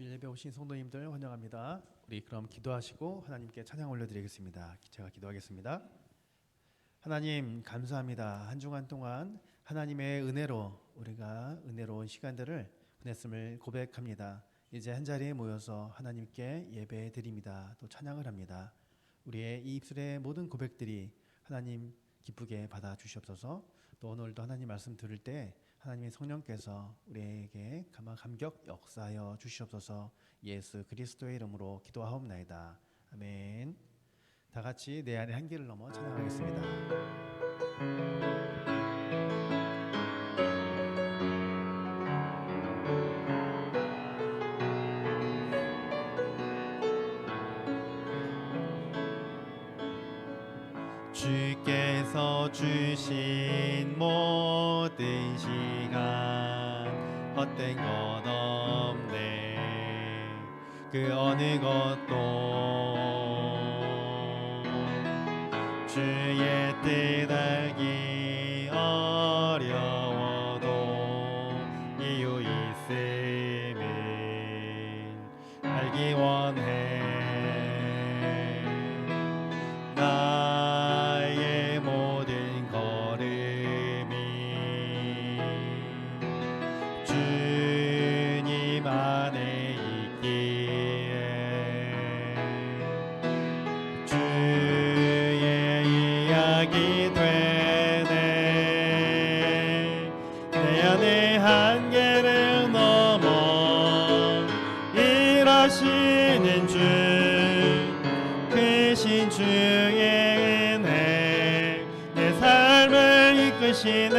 주일 예배 오신 성도님들 환영합니다. 우리 그럼 기도하시고 하나님께 찬양 올려드리겠습니다. 제가 기도하겠습니다. 하나님 감사합니다. 한 주간 동안 하나님의 은혜로 우리가 은혜로운 시간들을 보냈음을 고백합니다. 이제 한자리에 모여서 하나님께 예배 드립니다. 또 찬양을 합니다. 우리의 이 입술의 모든 고백들이 하나님 기쁘게 받아 주시옵소서. 또 오늘도 하나님 말씀 들을 때 하나님의 성령께서 우리에게 감격 역사하여 주시옵소서. 예수 그리스도의 이름으로 기도하옵나이다. 아멘. 다 같이 내 안의 한계를 넘어 찬양하겠습니다. 주께서 주신 모든 시간 헛된 것 없네. 그 어느 것도 주의 뜻 알기 어려워도 이유 있음을 알기 원해. 나의 모든 걸음이 주님 안에 있기에 주의 이야기 되네. 내 안의 한계를 넘어 일하시는 주 크신 주의 은혜 내 삶을 이끄시네.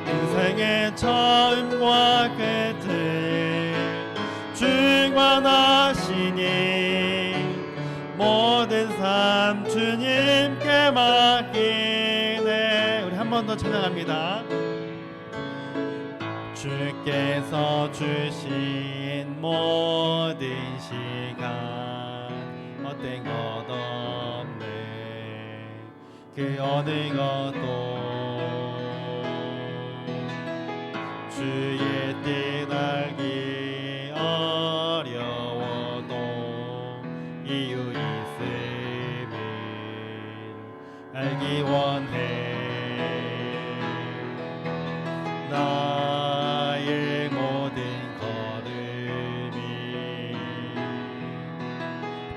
인생의 처음과 끝을 주관하시니 모든 삶 주님께 맡기네. 우리 한 번 더 찬양합니다. 주께서 주신 모든 시간 헛된 것 없네. 그 어느 것도 주의 뜻 알기 어려워도 이유 있음을 알기 원해. 나의 모든 걸음이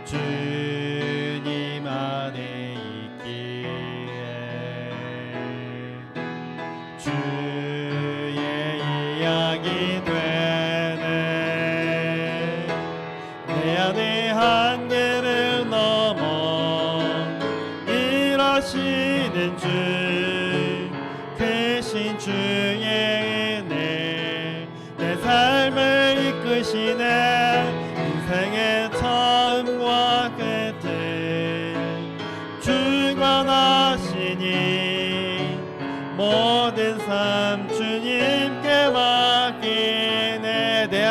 주님 안에 있기에 주의 이야기 되네. 내 안의 한계를 넘어 일하시는 주 크신 주의 은혜 내 삶을 이끄시네. 인생의 처음과 끝을 주관하시니 모든 삶 주님께 맡기네. 내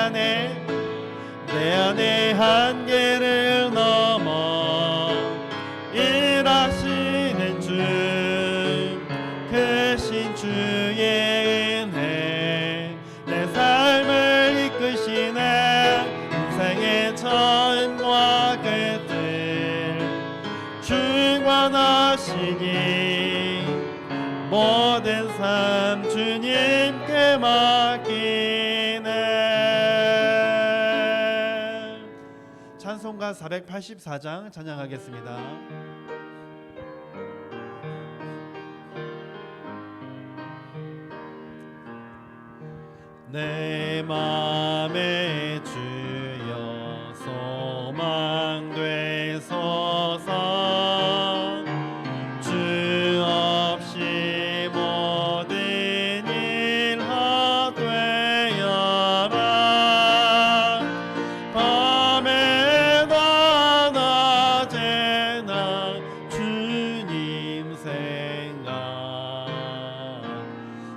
안의 한계를 넘어 일하시는 주 크신 주의 은혜 내 삶을 이끄시네. 인생의 처음과 끝을 주관하시니 모든 삶 주님께 맡기네. 찬송가 484장 찬양하겠습니다. 내 맘에 주여 소망 되소서. 주 없이 모든 일 헛되어라. 밤에나 낮에나 주님 생각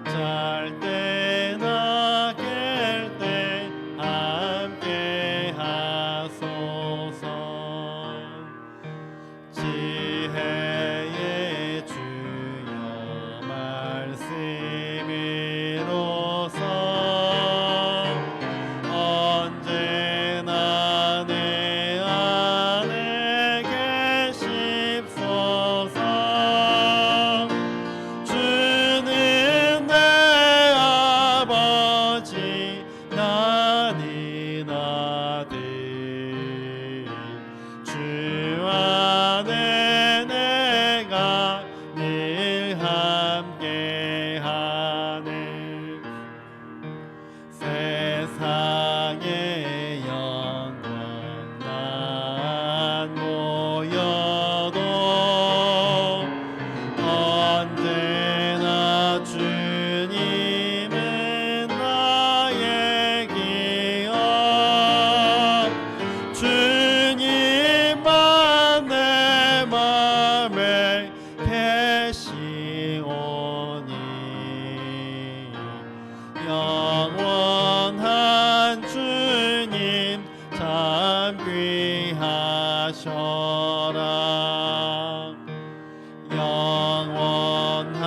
잘 때나 깰 때 함께 하소서. 지혜의 주여 말씀으로서 언제나 영원한 주님 참 귀하셔라. 영원한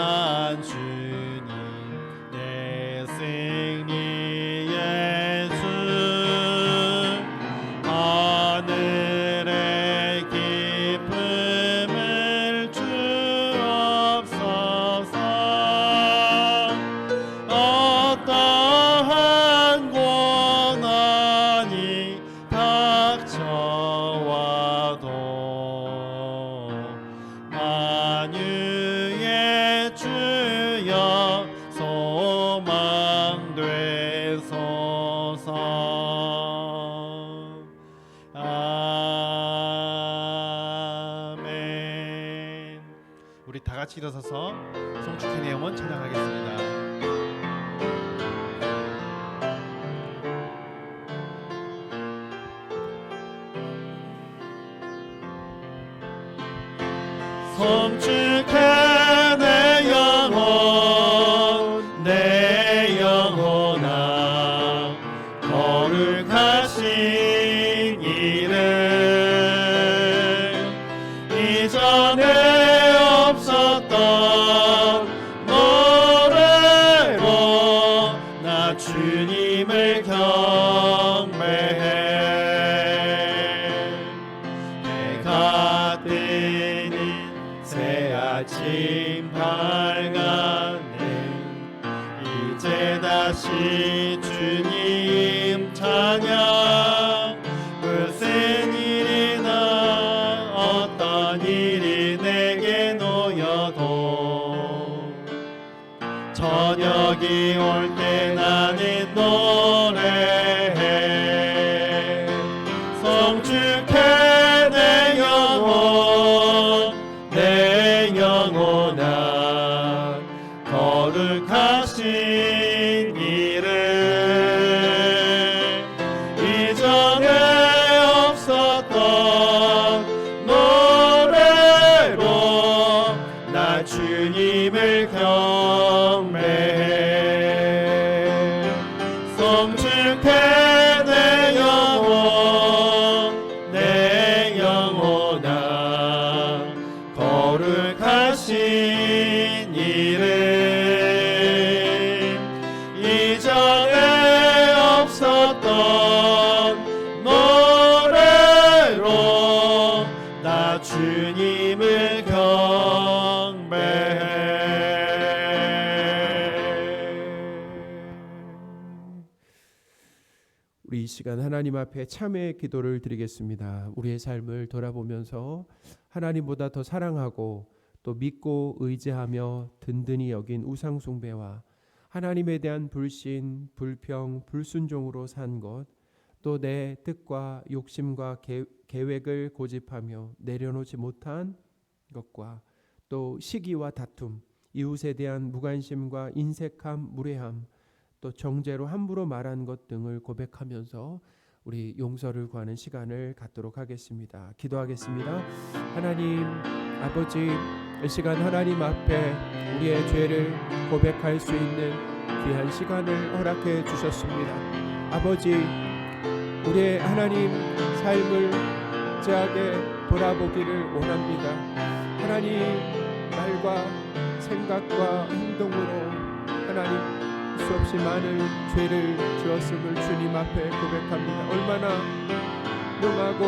주님 내 승리의 주, 하늘의 기쁨을 주옵소서. 어떠한 고난이 닥쳐와도 만유의 주여 소망 되소서. 아멘. 우리 다 같이 일어서서 송축현의 영혼 찬양하겠습니다. 송축해 내 영혼, 내 영혼아, 거룩하신 이름. 이전에 없었던 노래로 나 주님을 경배해. 해가 뜨는 새 아침 밝았네. 이제 다시 주님 찬양. 무슨 일이나 어떤 일이 내게 놓여도 저녁이 올 때 나는 노래해. 송축해 내 영혼, 내 영혼아, 거룩하신 이름. 이전에 없었던 노래로 나 주님을 경배해. 송축해 내 영혼, 내 영혼아, 거룩하신 이름. 이전에 없었던 노래로 나 주님을 경배해. 우리 이 시간 하나님 앞에 참회의 기도를 드리겠습니다. 우리의 삶을 돌아보면서 하나님보다 더 사랑하고 또 믿고 의지하며 든든히 여긴 우상 숭배와 하나님에 대한 불신, 불평, 불순종으로 산 것, 또 내 뜻과 욕심과 계획을 고집하며 내려놓지 못한 것과 또 시기와 다툼, 이웃에 대한 무관심과 인색함, 무례함, 또 정죄로 함부로 말한 것 등을 고백하면서 우리 용서를 구하는 시간을 갖도록 하겠습니다. 기도하겠습니다. 하나님 아버지, 이 시간 하나님 앞에 우리의 죄를 고백할 수 있는 귀한 시간을 허락해 주셨습니다. 아버지, 우리의 하나님 삶을 진지하게 돌아보기를 원합니다. 하나님 말과 생각과 행동으로 하나님 수없이 많은 죄를 지었음을 주님 앞에 고백합니다. 얼마나 능하고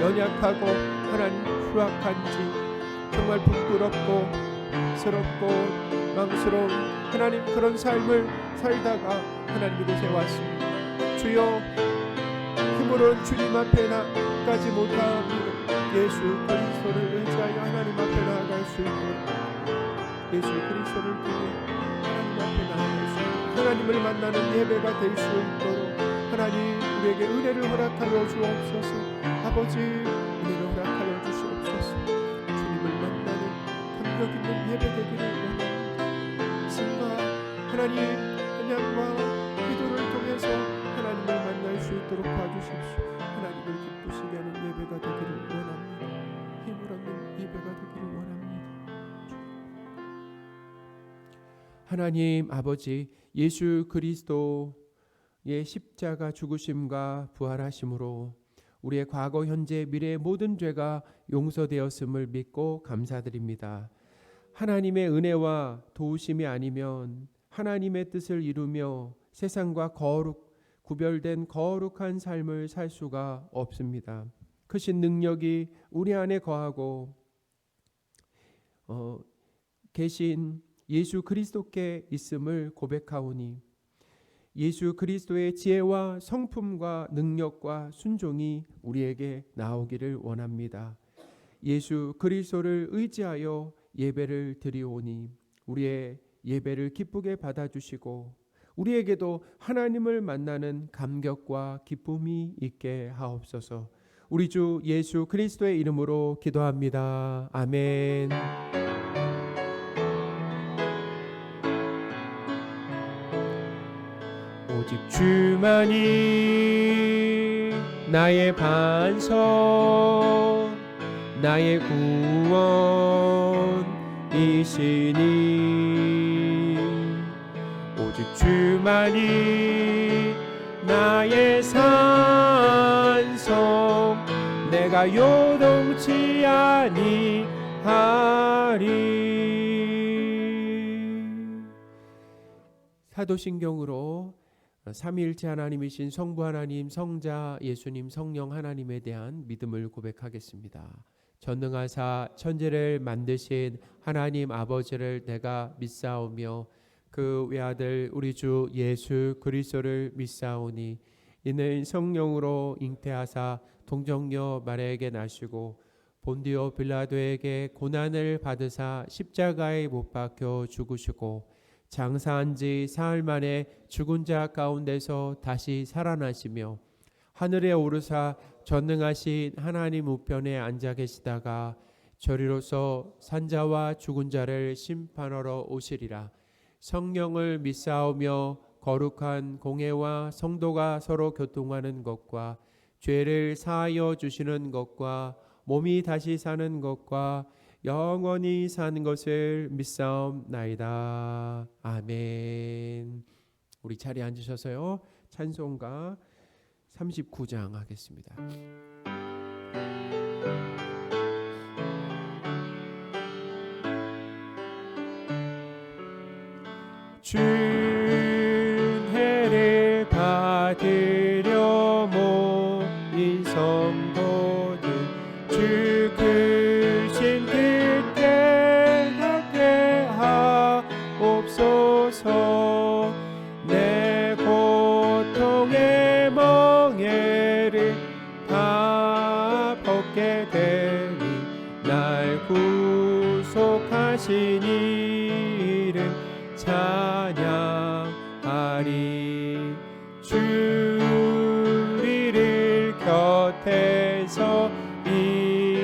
연약하고 하나님 추악한지, 정말 부끄럽고 스럽고 망스러운 하나님 그런 삶을 살다가 하나님 이곳에 왔습니다. 주여, 힘으로는 주님 앞에 나가지 못합니다. 예수 그리스도를 의지하여 하나님 앞에 나아갈 수 있도록, 예수 그리스도를 통해 하나님 앞에 나아갈 수 있도록, 하나님을 만나는 예배가 될 수 있도록 하나님 우리에게 은혜를 허락하여 주옵소서. 아버지, 은혜를 허락하여 주시옵소서. 주님을 만나는 감격 있는 예배 되기를 원합니다. 승과 하나님 찬양과 기도를 통해서 하나님을 만날 수 있도록 봐주십시오. 하나님을 기쁘시게 하는 예배가 되기를 원합니다. 힘을 얻는 예배가 되기를 원합니다. 하나님 아버지, 예수 그리스도의 십자가 죽으심과 부활하심으로 우리의 과거, 현재, 미래의 모든 죄가 용서되었음을 믿고 감사드립니다. 하나님의 은혜와 도우심이 아니면 하나님의 뜻을 이루며 세상과 구별된 거룩한 삶을 살 수가 없습니다. 크신 능력이 우리 안에 거하고 계신 예수 그리스도께 있음을 고백하오니 예수 그리스도의 지혜와 성품과 능력과 순종이 우리에게 나오기를 원합니다. 예수 그리스도를 의지하여 예배를 드리오니 우리의 예배를 기쁘게 받아주시고 우리에게도 하나님을 만나는 감격과 기쁨이 있게 하옵소서. 우리 주 예수 그리스도의 이름으로 기도합니다. 아멘. 오직 주만이 나의 반석, 나의 구원이시니 오직 주만이 나의 산성, 내가 요동치 아니하리. 사도신경으로 삼위일체 하나님이신 성부 하나님, 성자 예수님, 성령 하나님에 대한 믿음을 고백하겠습니다. 전능하사 천지를 만드신 하나님 아버지를 내가 믿사오며 그 외아들 우리 주 예수 그리스도를 믿사오니 이는 성령으로 잉태하사 동정녀 마리아에게 나시고 본디오 빌라도에게 고난을 받으사 십자가에 못 박혀 죽으시고 장사한 지 사흘 만에 죽은 자 가운데서 다시 살아나시며 하늘에 오르사 전능하신 하나님 우편에 앉아 계시다가 저리로서 산자와 죽은 자를 심판하러 오시리라. 성령을 믿사오며 거룩한 공회와 성도가 서로 교통하는 것과 죄를 사하여 주시는 것과 몸이 다시 사는 것과 영원히 사는 것을 믿사옵나이다. 아멘. 우리 자리에 앉으셔서요. 찬송가 39장 하겠습니다. 준혜를 받으려 모인 성도들 주 크신 그때 함께 하옵소서. 내 고통의 멍에를 다 벗게 되니 날 구속하신 이름 찬양하리. 주리를 곁에서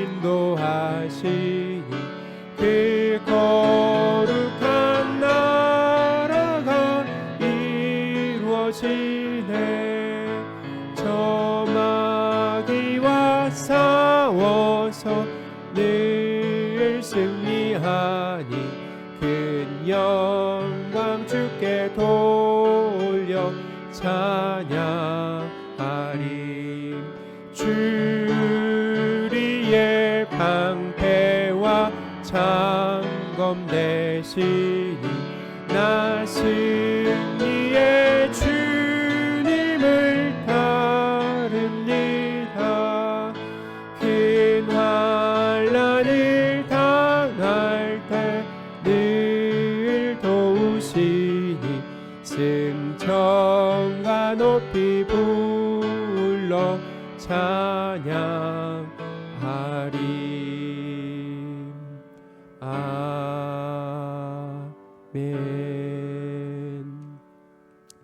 인도하시니 그 거룩한 나라가 이루어지네. 저 마귀와 싸워서 늘 승리하니 큰 영광 주께 돌려 찬양하리. 주리의 방패와 창검 되시니 나 승리의 주님을 따릅니다. 큰 환난을 당할 때 늘 도우시니 승천과 높이 불러 찬양하리. 아멘.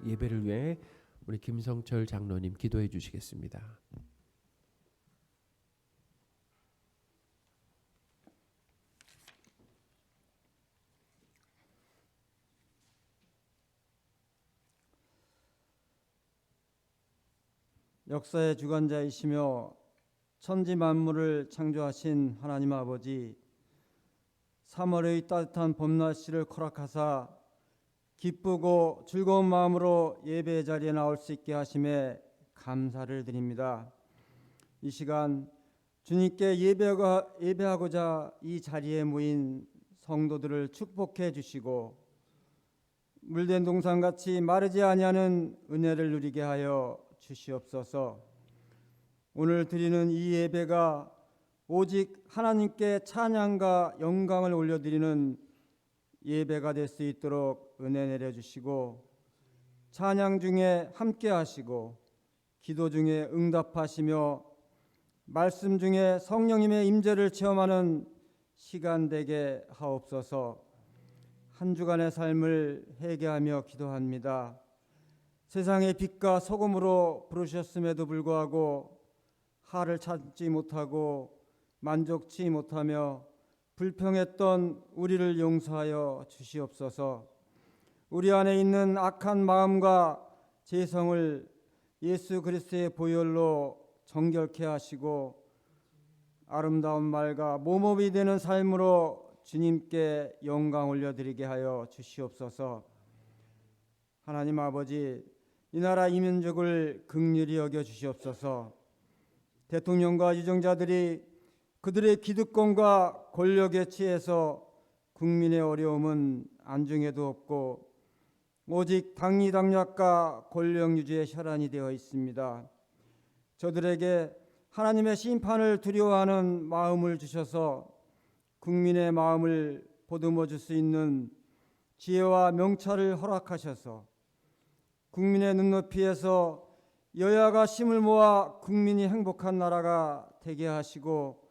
예배를 위해 우리 김성철 장로님 기도해 주시겠습니다. 역사의 주관자이시며 천지 만물을 창조하신 하나님 아버지, 3월의 따뜻한 봄날씨를 허락하사 기쁘고 즐거운 마음으로 예배 자리에 나올 수 있게 하심에 감사를 드립니다. 이 시간 주님께 예배하고자 이 자리에 모인 성도들을 축복해 주시고 물된 동산같이 마르지 아니하는 은혜를 누리게 하여 주시옵소서. 오늘 드리는 이 예배가 오직 하나님께 찬양과 영광을 올려드리는 예배가 될 수 있도록 은혜 내려주시고 찬양 중에 함께 하시고 기도 중에 응답하시며 말씀 중에 성령님의 임재를 체험하는 시간 되게 하옵소서. 한 주간의 삶을 회개하며 기도합니다. 세상의 빛과 소금으로 부르셨음에도 불구하고 화를 참지 못하고 만족치 못하며 불평했던 우리를 용서하여 주시옵소서. 우리 안에 있는 악한 마음과 죄성을 예수 그리스도의 보혈로 정결케 하시고 아름다운 말과 모범이 되는 삶으로 주님께 영광 올려드리게 하여 주시옵소서. 하나님 아버지, 이 나라 이민족을 긍휼히 여겨 주시옵소서. 대통령과 유정자들이 그들의 기득권과 권력에 취해서 국민의 어려움은 안중에도 없고 오직 당리당략과 권력 유지의 혈안이 되어 있습니다. 저들에게 하나님의 심판을 두려워하는 마음을 주셔서 국민의 마음을 보듬어 줄 수 있는 지혜와 명철을 허락하셔서 국민의 눈높이에서 여야가 힘을 모아 국민이 행복한 나라가 되게 하시고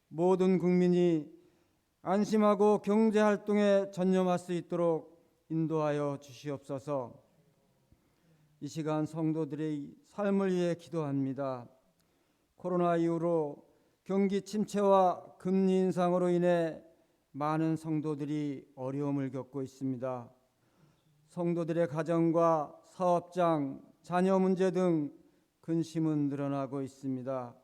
모든 국민이 안심하고 경제활동에 전념할 수 있도록 인도하여 주시옵소서. 이 시간 성도들의 삶을 위해 기도합니다. 코로나 이후로 경기 침체와 금리 인상으로 인해 많은 성도들이 어려움을 겪고 있습니다. 성도들의 가정과 사업장, 자녀 문제 등 근심은 늘어나고 있습니다.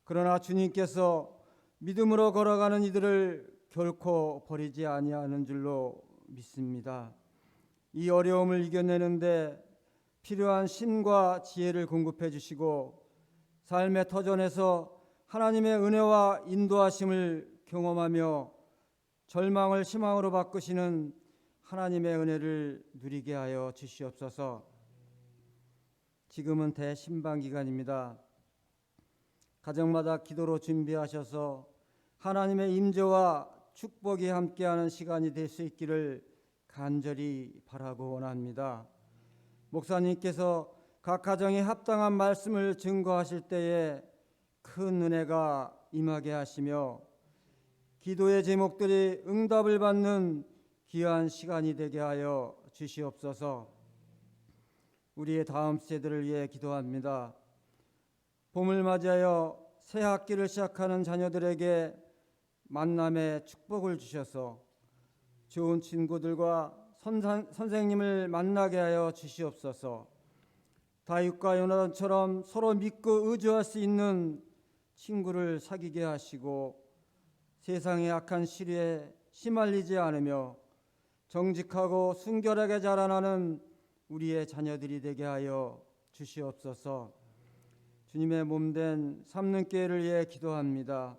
그러나 주님께서 믿음으로 걸어가는 이들을 결코 버리지 아니하는 줄로 믿습니다. 이 어려움을 이겨내는데 필요한 힘과 지혜를 공급해 주시고 삶의 터전에서 하나님의 은혜와 인도하심을 경험하며 절망을 희망으로 바꾸시는 하나님의 은혜를 누리게 하여 주시옵소서. 지금은 대신방 기간입니다. 가정마다 기도로 준비하셔서 하나님의 임재와 축복이 함께하는 시간이 될 수 있기를 간절히 바라고 원합니다. 목사님께서 각 가정에 합당한 말씀을 증거하실 때에 큰 은혜가 임하게 하시며 기도의 제목들이 응답을 받는 귀한 시간이 되게 하여 주시옵소서. 우리의 다음 세대를 위해 기도합니다. 봄을 맞이하여 새 학기를 시작하는 자녀들에게 만남의 축복을 주셔서 좋은 친구들과 선생님을 만나게 하여 주시옵소서. 다윗과 요나단처럼 서로 믿고 의지할 수 있는 친구를 사귀게 하시고 세상의 악한 시리에 시말리지 않으며 정직하고 순결하게 자라나는 우리의 자녀들이 되게 하여 주시옵소서. 주님의 몸된 삼는교회를 위해 기도합니다.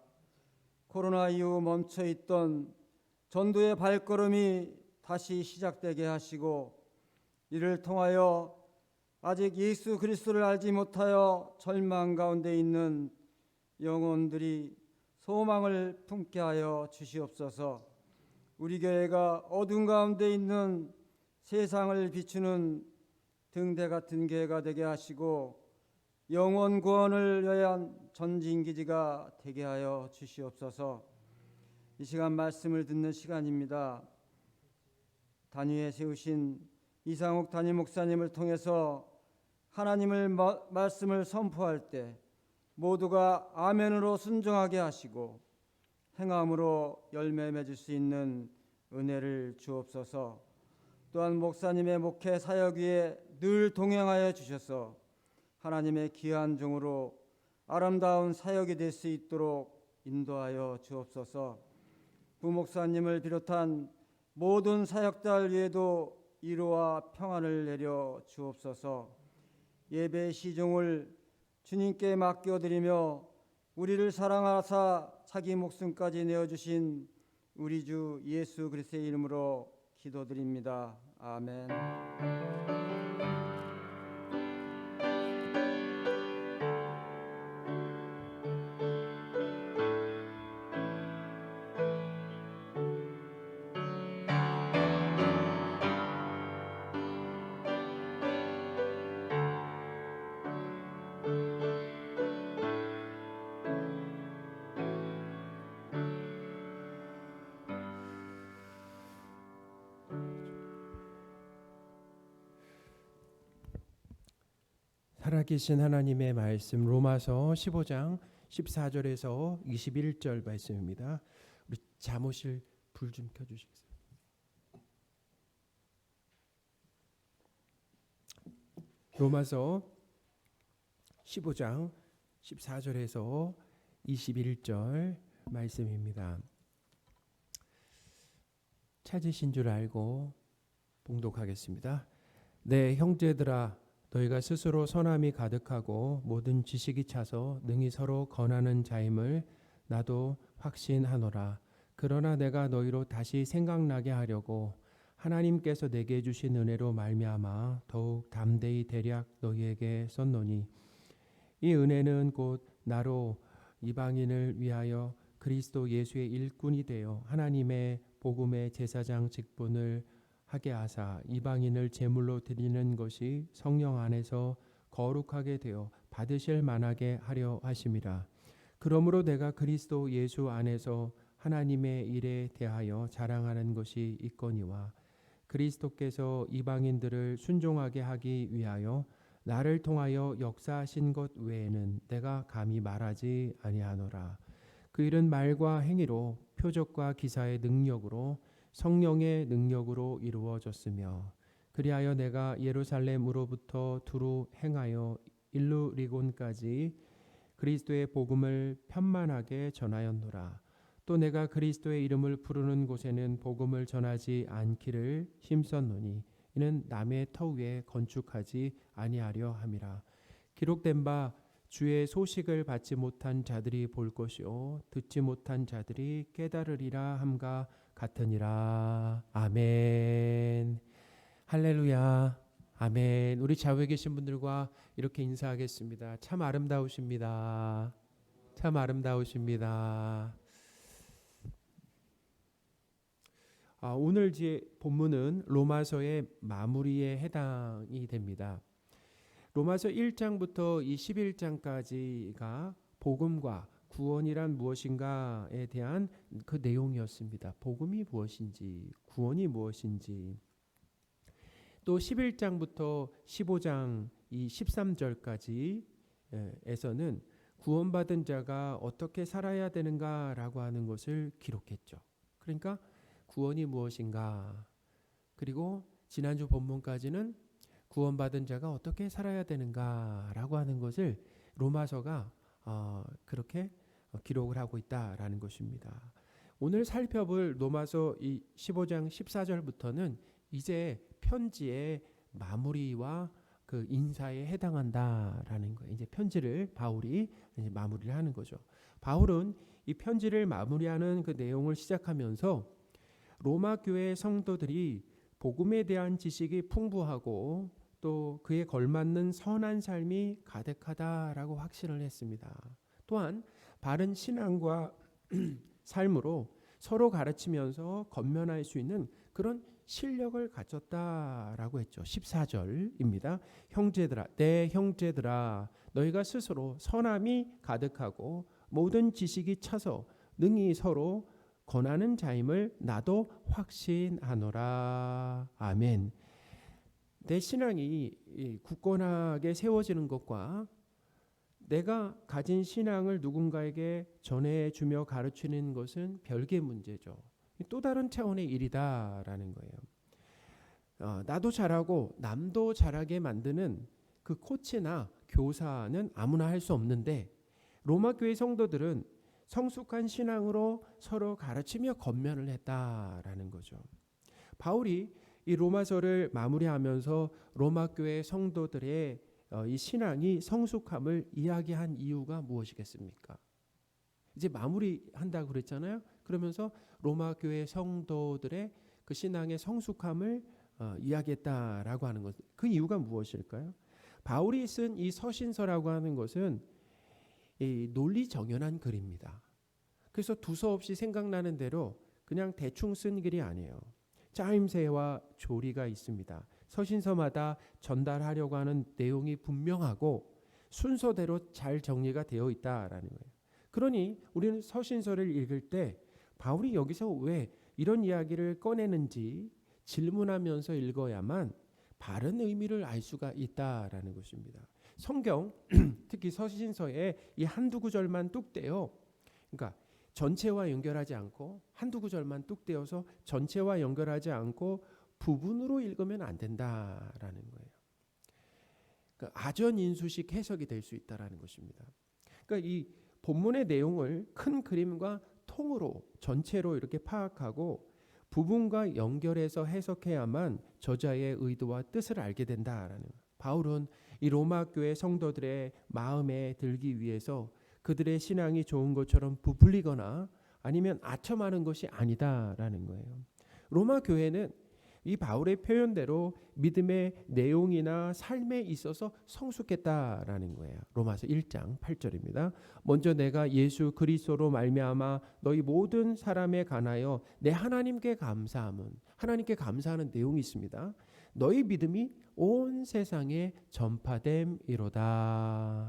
코로나 이후 멈춰있던 전도의 발걸음이 다시 시작되게 하시고 이를 통하여 아직 예수 그리스도를 알지 못하여 절망 가운데 있는 영혼들이 소망을 품게 하여 주시옵소서. 우리 교회가 어둠 가운데 있는 세상을 비추는 등대 같은 교회가 되게 하시고 영혼 구원을 위한 전진기지가 되게 하여 주시옵소서. 이 시간 말씀을 듣는 시간입니다. 단위에 세우신 이상욱 담임 목사님을 통해서 하나님을 말씀을 선포할 때 모두가 아멘으로 순종하게 하시고 행함으로 열매 맺을 수 있는 은혜를 주옵소서. 또한 목사님의 목회 사역 위에 늘 동행하여 주셔서 하나님의 귀한 종으로 아름다운 사역이 될 수 있도록 인도하여 주옵소서. 부목사님을 비롯한 모든 사역자를 위해도 위로와 평안을 내려 주옵소서. 예배 시종을 주님께 맡겨드리며 우리를 사랑하사 자기 목숨까지 내어주신 우리 주 예수 그리스도의 이름으로 기도드립니다. 아멘. 살아계신 하나님의 말씀 로마서 15장 14절에서 21절 말씀입니다. 우리 잠옷을 불 좀 켜주시겠어요? 로마서 15장 14절에서 21절 말씀입니다. 찾으신 줄 알고 봉독하겠습니다. 네, 형제들아, 너희가 스스로 선함이 가득하고 모든 지식이 차서 능히 서로 권하는 자임을 나도 확신하노라. 그러나 내가 너희로 다시 생각나게 하려고 하나님께서 내게 주신 은혜로 말미암아 더욱 담대히 대략 너희에게 썼노니, 이 은혜는 곧 나로 이방인을 위하여 그리스도 예수의 일꾼이 되어 하나님의 복음의 제사장 직분을 하게 하사 이방인을 제물로 드리는 것이 성령 안에서 거룩하게 되어 받으실 만하게 하려 하심이라. 그러므로 내가 그리스도 예수 안에서 하나님의 일에 대하여 자랑하는 것이 있거니와 그리스도께서 이방인들을 순종하게 하기 위하여 나를 통하여 역사하신 것 외에는 내가 감히 말하지 아니하노라. 그 일은 말과 행위로 표적과 기사의 능력으로 성령의 능력으로 이루어졌으며, 그리하여 내가 예루살렘으로부터 두루 행하여 일루리곤까지 그리스도의 복음을 편만하게 전하였노라. 또 내가 그리스도의 이름을 부르는 곳에는 복음을 전하지 않기를 힘썼노니 이는 남의 터 위에 건축하지 아니하려 함이라. 기록된 바 주의 소식을 받지 못한 자들이 볼 것이요 듣지 못한 자들이 깨달으리라 함과 같으니라. 아멘. 할렐루야. 아멘. 우리 좌우에 계신 분들과 이렇게 인사하겠습니다. 참 아름다우십니다. 참 아름다우십니다. 오늘 본문은 로마서의 마무리에 해당이 됩니다. 로마서 1장부터 이 11장까지가 복음과 구원이란 무엇인가에 대한 그 내용이었습니다. 복음이 무엇인지, 구원이 무엇인지. 또 11장부터 15장 이 13절까지에서는 구원받은 자가 어떻게 살아야 되는가라고 하는 것을 기록했죠. 그러니까 구원이 무엇인가, 그리고 지난주 본문까지는 구원받은 자가 어떻게 살아야 되는가라고 하는 것을 로마서가 그렇게 기록을 하고 있다라는 것입니다. 오늘 살펴볼 로마서 이 15장 14절부터는 이제 편지의 마무리와 그 인사에 해당한다라는 거예요. 이제 편지를 바울이 이제 마무리를 하는 거죠. 바울은 이 편지를 마무리하는 그 내용을 시작하면서 로마 교회 성도들이 복음에 대한 지식이 풍부하고 또 그에 걸맞는 선한 삶이 가득하다라고 확신을 했습니다. 또한 바른 신앙과 삶으로 서로 가르치면서 건면할 수 있는 그런 실력을 갖췄다라고 했죠. 14절입니다. 형제들아, 내 형제들아, 너희가 스스로 선함이 가득하고 모든 지식이 차서 능히 서로 권하는 자임을 나도 확신하노라. 아멘. 내 신앙이 굳건하게 세워지는 것과 내가 가진 신앙을 누군가에게 전해주며 가르치는 것은 별개의 문제죠. 또 다른 차원의 일이다라는 거예요. 나도 잘하고 남도 잘하게 만드는 그 코치나 교사는 아무나 할 수 없는데, 로마 교회 성도들은 성숙한 신앙으로 서로 가르치며 권면을 했다라는 거죠. 바울이 이 로마서를 마무리하면서 로마 교회 성도들의 이 신앙이 성숙함을 이야기한 이유가 무엇이겠습니까? 이제 마무리한다고 그랬잖아요. 그러면서 로마 교회 성도들의 그 신앙의 성숙함을 이야기했다라고 하는 것. 그 이유가 무엇일까요? 바울이 쓴 이 서신서라고 하는 것은 이 논리 정연한 글입니다. 그래서 두서없이 생각나는 대로 그냥 대충 쓴 글이 아니에요. 짜임새와 조리가 있습니다. 서신서마다 전달하려고 하는 내용이 분명하고 순서대로 잘 정리가 되어 있다라는 거예요. 그러니 우리는 서신서를 읽을 때 바울이 여기서 왜 이런 이야기를 꺼내는지 질문하면서 읽어야만 바른 의미를 알 수가 있다라는 것입니다. 성경 특히 서신서에 이 한두 구절만 뚝 떼어 그러니까 전체와 연결하지 않고 한두 구절만 뚝 떼어서 전체와 연결하지 않고 부분으로 읽으면 안 된다라는 거예요. 그러니까 아전인수식 해석이 될 수 있다라는 것입니다. 그러니까 이 본문의 내용을 큰 그림과 통으로 전체로 이렇게 파악하고 부분과 연결해서 해석해야만 저자의 의도와 뜻을 알게 된다라는 거예요. 바울은 이 로마 교회 성도들의 마음에 들기 위해서 그들의 신앙이 좋은 것처럼 부풀리거나 아니면 아첨하는 것이 아니다라는 거예요. 로마 교회는 이 바울의 표현대로 믿음의 내용이나 삶에 있어서 성숙했다라는 거예요. 로마서 1장 8절입니다. 먼저 내가 예수 그리스도로 말미암아 너희 모든 사람에 관하여 내 하나님께 감사함은 하나님께 감사하는 내용이 있습니다. 너희 믿음이 온 세상에 전파됨이로다.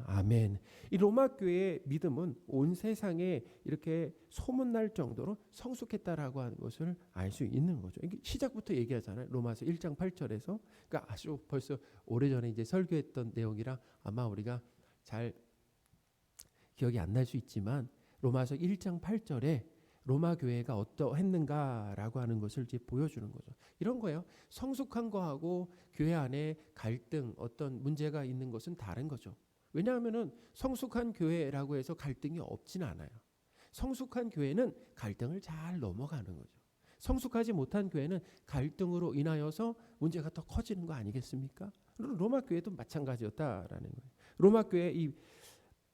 아멘. 이 로마 교회의 믿음은 온 세상에 이렇게 소문날 정도로 성숙했다라고 하는 것을 알 수 있는 거죠. 이게 시작부터 얘기하잖아요. 로마서 1장 8절에서. 그러니까 아주 벌써 오래전에 이제 설교했던 내용이라 아마 우리가 잘 기억이 안 날 수 있지만 로마서 1장 8절에 로마 교회가 어떠했는가라고 하는 것을 이제 보여주는 거죠. 이런 거예요. 성숙한 거하고 교회 안에 갈등, 어떤 문제가 있는 것은 다른 거죠. 왜냐하면은 성숙한 교회라고 해서 갈등이 없진 않아요. 성숙한 교회는 갈등을 잘 넘어가는 거죠. 성숙하지 못한 교회는 갈등으로 인하여서 문제가 더 커지는 거 아니겠습니까? 로마 교회도 마찬가지였다라는 거예요. 로마 교회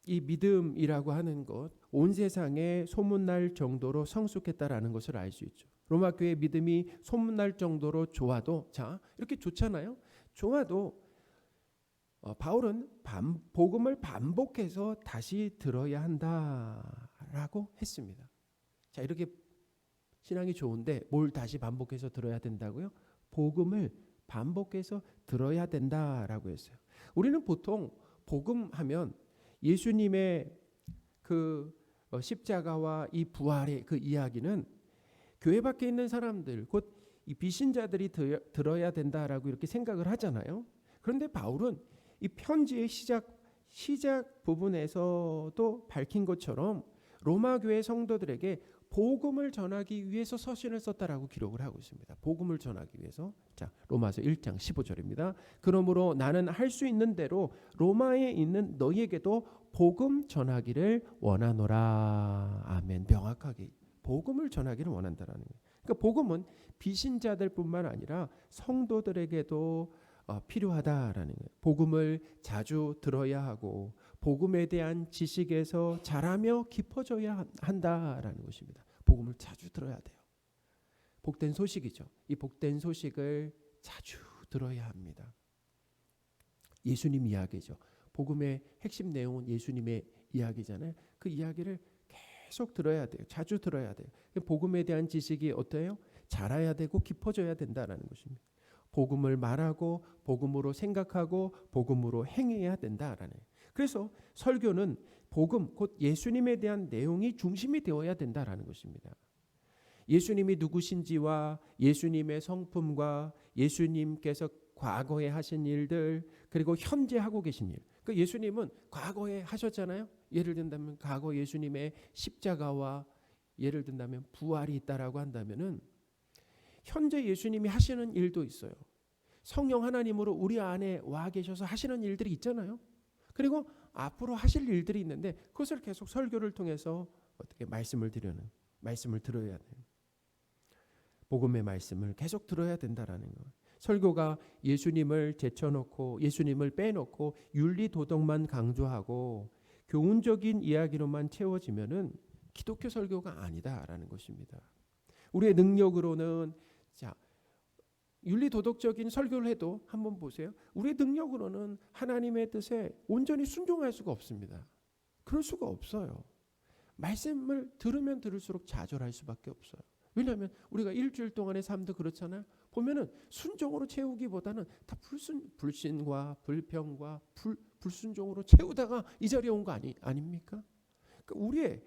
이 믿음이라고 하는 것, 온 세상에 소문날 정도로 성숙했다라는 것을 알 수 있죠. 로마 교회 믿음이 소문날 정도로 좋아도, 자 이렇게 좋잖아요. 좋아도 바울은 복음을 반복해서 다시 들어야 한다라고 했습니다. 자 이렇게 신앙이 좋은데 뭘 다시 반복해서 들어야 된다고요? 복음을 반복해서 들어야 된다라고 했어요. 우리는 보통 복음하면 예수님의 그 십자가와 이 부활의 그 이야기는 교회 밖에 있는 사람들 곧 이 비신자들이 들어야 된다라고 이렇게 생각을 하잖아요. 그런데 바울은 이 편지의 시작 부분에서도 밝힌 것처럼 로마 교회 성도들에게 복음을 전하기 위해서 서신을 썼다라고 기록을 하고 있습니다. 복음을 전하기 위해서. 자, 로마서 1장 15절입니다. 그러므로 나는 할 수 있는 대로 로마에 있는 너희에게도 복음 전하기를 원하노라. 아멘. 명확하게 복음을 전하기를 원한다라는 거예요. 그러니까 복음은 비신자들뿐만 아니라 성도들에게도 필요하다라는 거예요. 복음을 자주 들어야 하고 복음에 대한 지식에서 자라며 깊어져야 한다라는 것입니다. 복음을 자주 들어야 돼요. 복된 소식이죠. 이 복된 소식을 자주 들어야 합니다. 예수님 이야기죠. 복음의 핵심 내용은 예수님의 이야기잖아요. 그 이야기를 계속 들어야 돼요. 자주 들어야 돼요. 복음에 대한 지식이 어때요? 자라야 되고 깊어져야 된다라는 것입니다. 복음을 말하고 복음으로 생각하고 복음으로 행해야 된다라는. 그래서 설교는 복음 곧 예수님에 대한 내용이 중심이 되어야 된다라는 것입니다. 예수님이 누구신지와 예수님의 성품과 예수님께서 과거에 하신 일들 그리고 현재 하고 계신 일. 그 예수님은 과거에 하셨잖아요. 예를 든다면 과거 예수님의 십자가와 예를 든다면 부활이 있다라고 한다면은 현재 예수님이 하시는 일도 있어요. 성령 하나님으로 우리 안에 와 계셔서 하시는 일들이 있잖아요. 그리고 앞으로 하실 일들이 있는데 그것을 계속 설교를 통해서 어떻게 말씀을 들어야 돼요. 복음의 말씀을 계속 들어야 된다라는 것. 설교가 예수님을 제쳐놓고 예수님을 빼놓고 윤리 도덕만 강조하고 교훈적인 이야기로만 채워지면은 기독교 설교가 아니다라는 것입니다. 우리의 능력으로는 자 윤리 도덕적인 설교를 해도 한번 보세요. 우리의 능력으로는 하나님의 뜻에 온전히 순종할 수가 없습니다. 그럴 수가 없어요. 말씀을 들으면 들을수록 좌절할 수밖에 없어요. 왜냐하면 우리가 일주일 동안의 삶도 그렇잖아요. 보면은 순종으로 채우기보다는 다 불신과 불평과 불순종으로 채우다가 이 자리에 온 거 아닙니까? 그러니까 우리의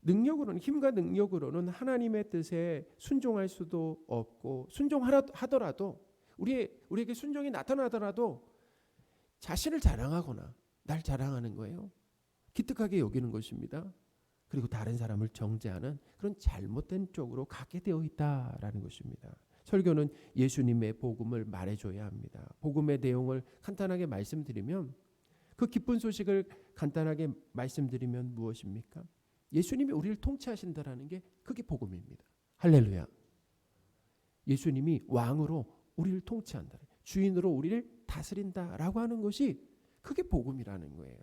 능력으로는 힘과 능력으로는 하나님의 뜻에 순종할 수도 없고 순종하더라도 우리에게 순종이 나타나더라도 자신을 자랑하거나 날 자랑하는 거예요. 기특하게 여기는 것입니다. 그리고 다른 사람을 정죄하는 그런 잘못된 쪽으로 가게 되어 있다라는 것입니다. 설교는 예수님의 복음을 말해줘야 합니다. 복음의 내용을 간단하게 말씀드리면 그 기쁜 소식을 간단하게 말씀드리면 무엇입니까? 예수님이 우리를 통치하신다라는 게 그게 복음입니다. 할렐루야. 예수님이 왕으로 우리를 통치한다. 주인으로 우리를 다스린다라고 하는 것이 그게 복음이라는 거예요.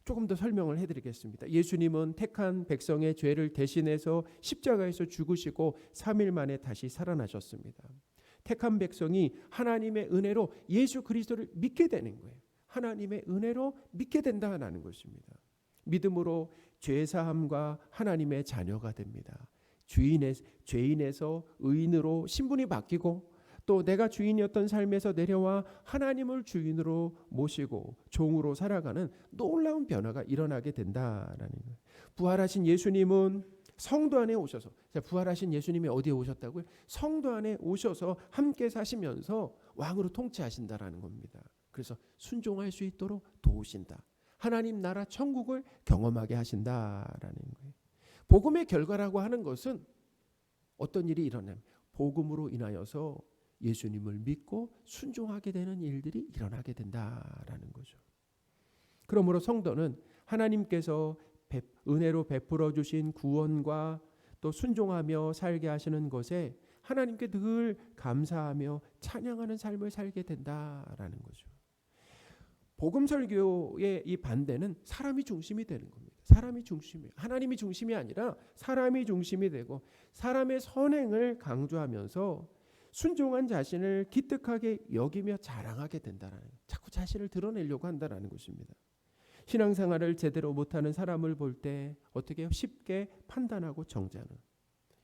조금 더 설명을 해드리겠습니다. 예수님은 택한 백성의 죄를 대신해서 십자가에서 죽으시고 3일 만에 다시 살아나셨습니다. 택한 백성이 하나님의 은혜로 예수 그리스도를 믿게 되는 거예요. 하나님의 은혜로 믿게 된다는 것입니다. 믿음으로 죄사함과 하나님의 자녀가 됩니다. 죄인에서 의인으로 신분이 바뀌고 또 내가 주인이었던 삶에서 내려와 하나님을 주인으로 모시고 종으로 살아가는 놀라운 변화가 일어나게 된다라는 거예요. 부활하신 예수님은 성도 안에 오셔서 부활하신 예수님이 어디에 오셨다고요? 성도 안에 오셔서 함께 사시면서 왕으로 통치하신다라는 겁니다. 그래서 순종할 수 있도록 도우신다. 하나님 나라 천국을 경험하게 하신다라는 거예요. 복음의 결과라고 하는 것은 어떤 일이 일어나면 복음으로 인하여서 예수님을 믿고 순종하게 되는 일들이 일어나게 된다라는 거죠. 그러므로 성도는 하나님께서 은혜로 베풀어 주신 구원과 또 순종하며 살게 하시는 것에 하나님께 늘 감사하며 찬양하는 삶을 살게 된다라는 거죠. 복음 설교의 이 반대는 사람이 중심이 되는 겁니다. 사람이 중심이에요. 하나님이 중심이 아니라 사람이 중심이 되고 사람의 선행을 강조하면서 순종한 자신을 기특하게 여기며 자랑하게 된다는 거예요. 자꾸 자신을 드러내려고 한다는 것입니다. 신앙생활을 제대로 못하는 사람을 볼 때 어떻게 쉽게 판단하고 정죄하는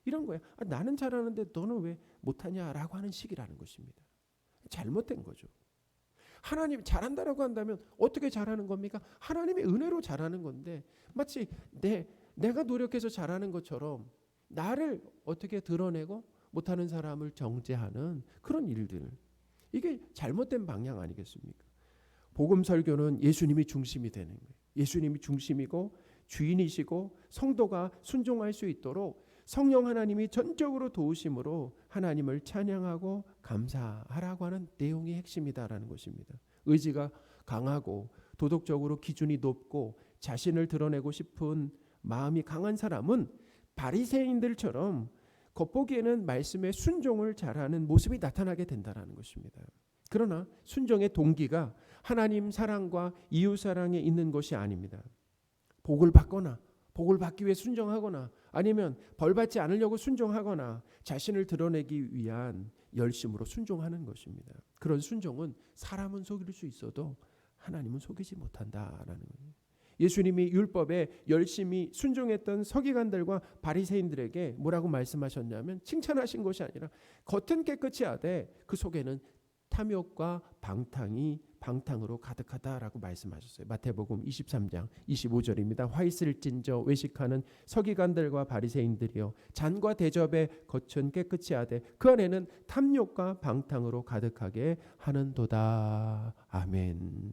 이런 거예요. 나는 잘하는데 너는 왜 못하냐라고 하는 식이라는 것입니다. 잘못된 거죠. 하나님 잘한다라고 한다면 어떻게 잘하는 겁니까? 하나님의 은혜로 잘하는 건데 마치 내가 노력해서 잘하는 것처럼 나를 어떻게 드러내고 못하는 사람을 정죄하는 그런 일들. 이게 잘못된 방향 아니겠습니까? 복음 설교는 예수님이 중심이 되는 거예요. 예수님이 중심이고 주인이시고 성도가 순종할 수 있도록 성령 하나님이 전적으로 도우심으로 하나님을 찬양하고 감사하라고 하는 내용이 핵심이다라는 것입니다. 의지가 강하고 도덕적으로 기준이 높고 자신을 드러내고 싶은 마음이 강한 사람은 바리새인들처럼 겉보기에는 말씀에 순종을 잘하는 모습이 나타나게 된다는 것입니다. 그러나 순종의 동기가 하나님 사랑과 이웃 사랑에 있는 것이 아닙니다. 복을 받거나 복을 받기 위해 순종하거나 아니면 벌 받지 않으려고 순종하거나 자신을 드러내기 위한 열심으로 순종하는 것입니다. 그런 순종은 사람은 속일 수 있어도 하나님은 속이지 못한다라는 거예요. 예수님이 율법에 열심히 순종했던 서기관들과 바리새인들에게 뭐라고 말씀하셨냐면 칭찬하신 것이 아니라 겉은 깨끗이 하되 그 속에는 탐욕과 방탕으로 가득하다라고 말씀하셨어요. 마태복음 23장 25절입니다. 화 있을진저 외식하는 서기관들과 바리새인들이여 잔과 대접의 겉은 깨끗이 하되 그 안에는 탐욕과 방탕으로 가득하게 하는도다. 아멘.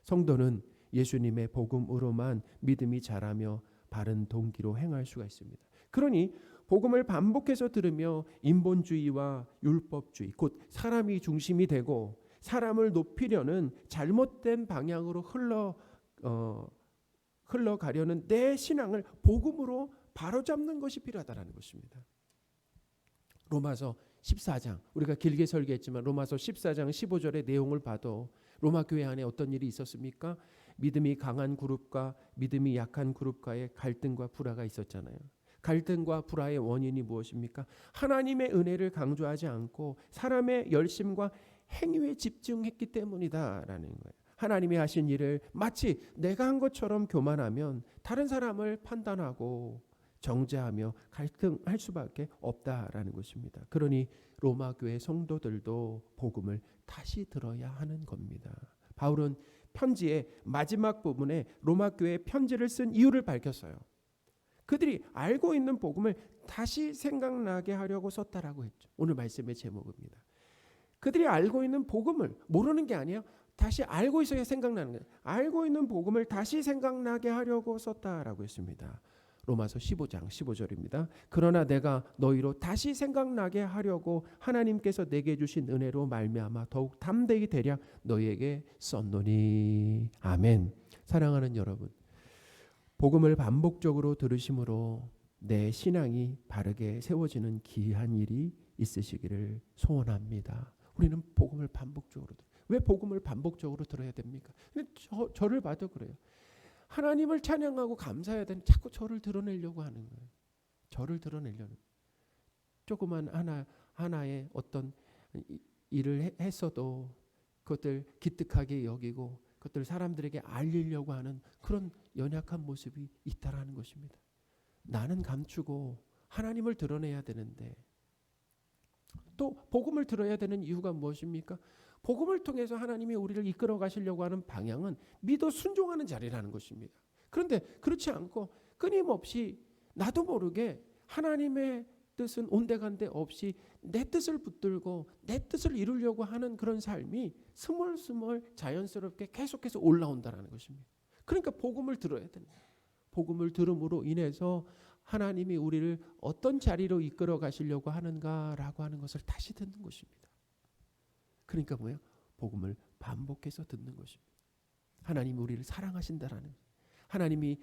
성도는 예수님의 복음으로만 믿음이 자라며 바른 동기로 행할 수가 있습니다. 그러니 복음을 반복해서 들으며 인본주의와 율법주의, 곧 사람이 중심이 되고 사람을 높이려는 잘못된 방향으로 흘러가려는 내 신앙을 복음으로 바로잡는 것이 필요하다는 것입니다. 로마서 14장, 우리가 길게 설계했지만 로마서 14장 15절의 내용을 봐도 로마 교회 안에 어떤 일이 있었습니까? 믿음이 강한 그룹과 믿음이 약한 그룹과의 갈등과 불화가 있었잖아요. 갈등과 불화의 원인이 무엇입니까? 하나님의 은혜를 강조하지 않고 사람의 열심과 행위에 집중했기 때문이다라는 거예요. 하나님이 하신 일을 마치 내가 한 것처럼 교만하면 다른 사람을 판단하고 정죄하며 갈등할 수밖에 없다라는 것입니다. 그러니 로마 교회 성도들도 복음을 다시 들어야 하는 겁니다. 바울은 편지의 마지막 부분에 로마 교회 편지를 쓴 이유를 밝혔어요. 그들이 알고 있는 복음을 다시 생각나게 하려고 썼다라고 했죠. 오늘 말씀의 제목입니다. 그들이 알고 있는 복음을 모르는 게 아니에요. 다시 알고 있어야 생각나는 거예요. 알고 있는 복음을 다시 생각나게 하려고 썼다라고 했습니다. 로마서 15장 15절입니다. 그러나 내가 너희로 다시 생각나게 하려고 하나님께서 내게 주신 은혜로 말미암아 더욱 담대히 되려 너희에게 썼노니. 아멘. 사랑하는 여러분, 복음을 반복적으로 들으심으로 내 신앙이 바르게 세워지는 귀한 일이 있으시기를 소원합니다. 우리는 복음을 반복적으로 왜 복음을 반복적으로 들어야 됩니까? 저를 봐도 그래요. 하나님을 찬양하고 감사해야 되는 자꾸 저를 드러내려고 하는 거예요. 저를 드러내려는. 조그만 하나의 어떤 일을 했어도 그것들 기특하게 여기고 그것들 사람들에게 알리려고 하는 그런 연약한 모습이 있다라는 것입니다. 나는 감추고 하나님을 드러내야 되는데 또 복음을 들어야 되는 이유가 무엇입니까? 복음을 통해서 하나님이 우리를 이끌어 가시려고 하는 방향은 믿어 순종하는 자리라는 것입니다. 그런데 그렇지 않고 끊임없이 나도 모르게 하나님의 뜻은 온데간데 없이 내 뜻을 붙들고 내 뜻을 이루려고 하는 그런 삶이 스멀스멀 자연스럽게 계속해서 올라온다는 것입니다. 그러니까 복음을 들어야 된다. 복음을 들음으로 인해서 하나님이 우리를 어떤 자리로 이끌어 가시려고 하는가라고 하는 것을 다시 듣는 것입니다. 그러니까 뭐예요? 복음을 반복해서 듣는 것입니다. 하나님이 우리를 사랑하신다라는, 하나님이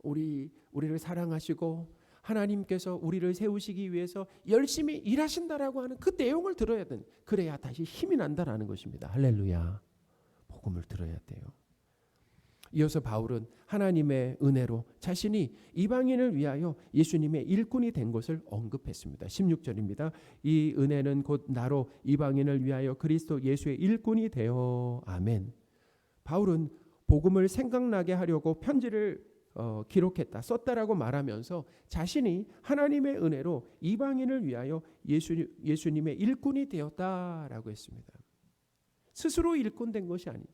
우리를 사랑하시고 하나님께서 우리를 세우시기 위해서 열심히 일하신다라고 하는 그 내용을 들어야 되는, 그래야 다시 힘이 난다라는 것입니다. 할렐루야. 복음을 들어야 돼요. 이어서 바울은 하나님의 은혜로 자신이 이방인을 위하여 예수님의 일꾼이 된 것을 언급했습니다. 16절입니다. 이 은혜는 곧 나로 이방인을 위하여 그리스도 예수의 일꾼이 되어. 아멘. 바울은 복음을 생각나게 하려고 편지를 기록했다, 썼다라고 말하면서 자신이 하나님의 은혜로 이방인을 위하여 예수님의 일꾼이 되었다라고 했습니다. 스스로 일꾼 된 것이 아니에요.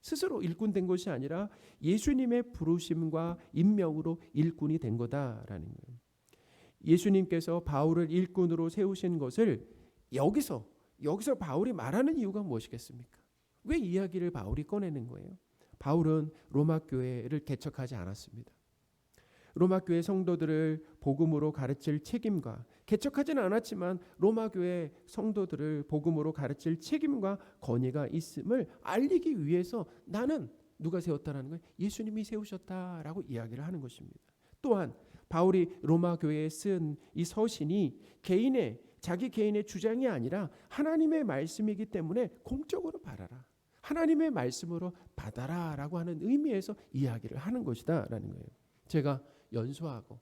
스스로 일꾼 된 것이 아니라 예수님의 부르심과 임명으로 일꾼이 된 거다라는 거예요. 예수님께서 바울을 일꾼으로 세우신 것을 여기서 바울이 말하는 이유가 무엇이겠습니까? 왜 이야기를 바울이 꺼내는 거예요? 바울은 로마 교회를 개척하지 않았습니다. 로마 교회 성도들을 복음으로 가르칠 책임과, 개척하지는 않았지만 로마 교회 성도들을 복음으로 가르칠 책임과 권위가 있음을 알리기 위해서 나는 누가 세웠다라는 거예요? 예수님이 세우셨다라고 이야기를 하는 것입니다. 또한 바울이 로마 교회에 쓴 이 서신이 자기 개인의 주장이 아니라 하나님의 말씀이기 때문에 공적으로 받아라, 하나님의 말씀으로 받아라라고 하는 의미에서 이야기를 하는 것이다라는 거예요. 제가 연소하고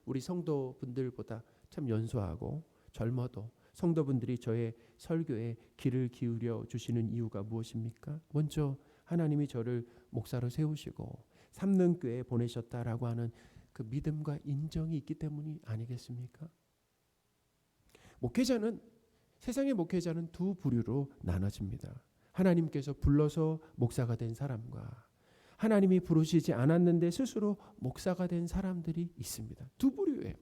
우리 성도분들보다 참 연소하고 젊어도 성도분들이 저의 설교에 귀를 기울여 주시는 이유가 무엇입니까? 먼저 하나님이 저를 목사로 세우시고 삼능교회에 보내셨다라고 하는 그 믿음과 인정이 있기 때문이 아니겠습니까? 세상의 목회자는 두 부류로 나눠집니다. 하나님께서 불러서 목사가 된 사람과 하나님이 부르시지 않았는데 스스로 목사가 된 사람들이 있습니다. 두 부류예요.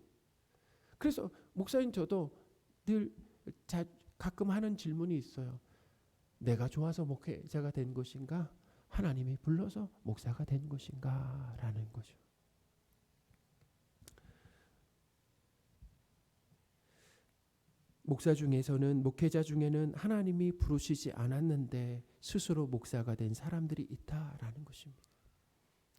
그래서 목사인 저도 늘 가끔 하는 질문이 있어요. 내가 좋아서 목회자가 된 것인가? 하나님이 불러서 목사가 된 것인가? 라는 거죠. 목회자 중에는 하나님이 부르시지 않았는데 스스로 목사가 된 사람들이 있다라는 것입니다.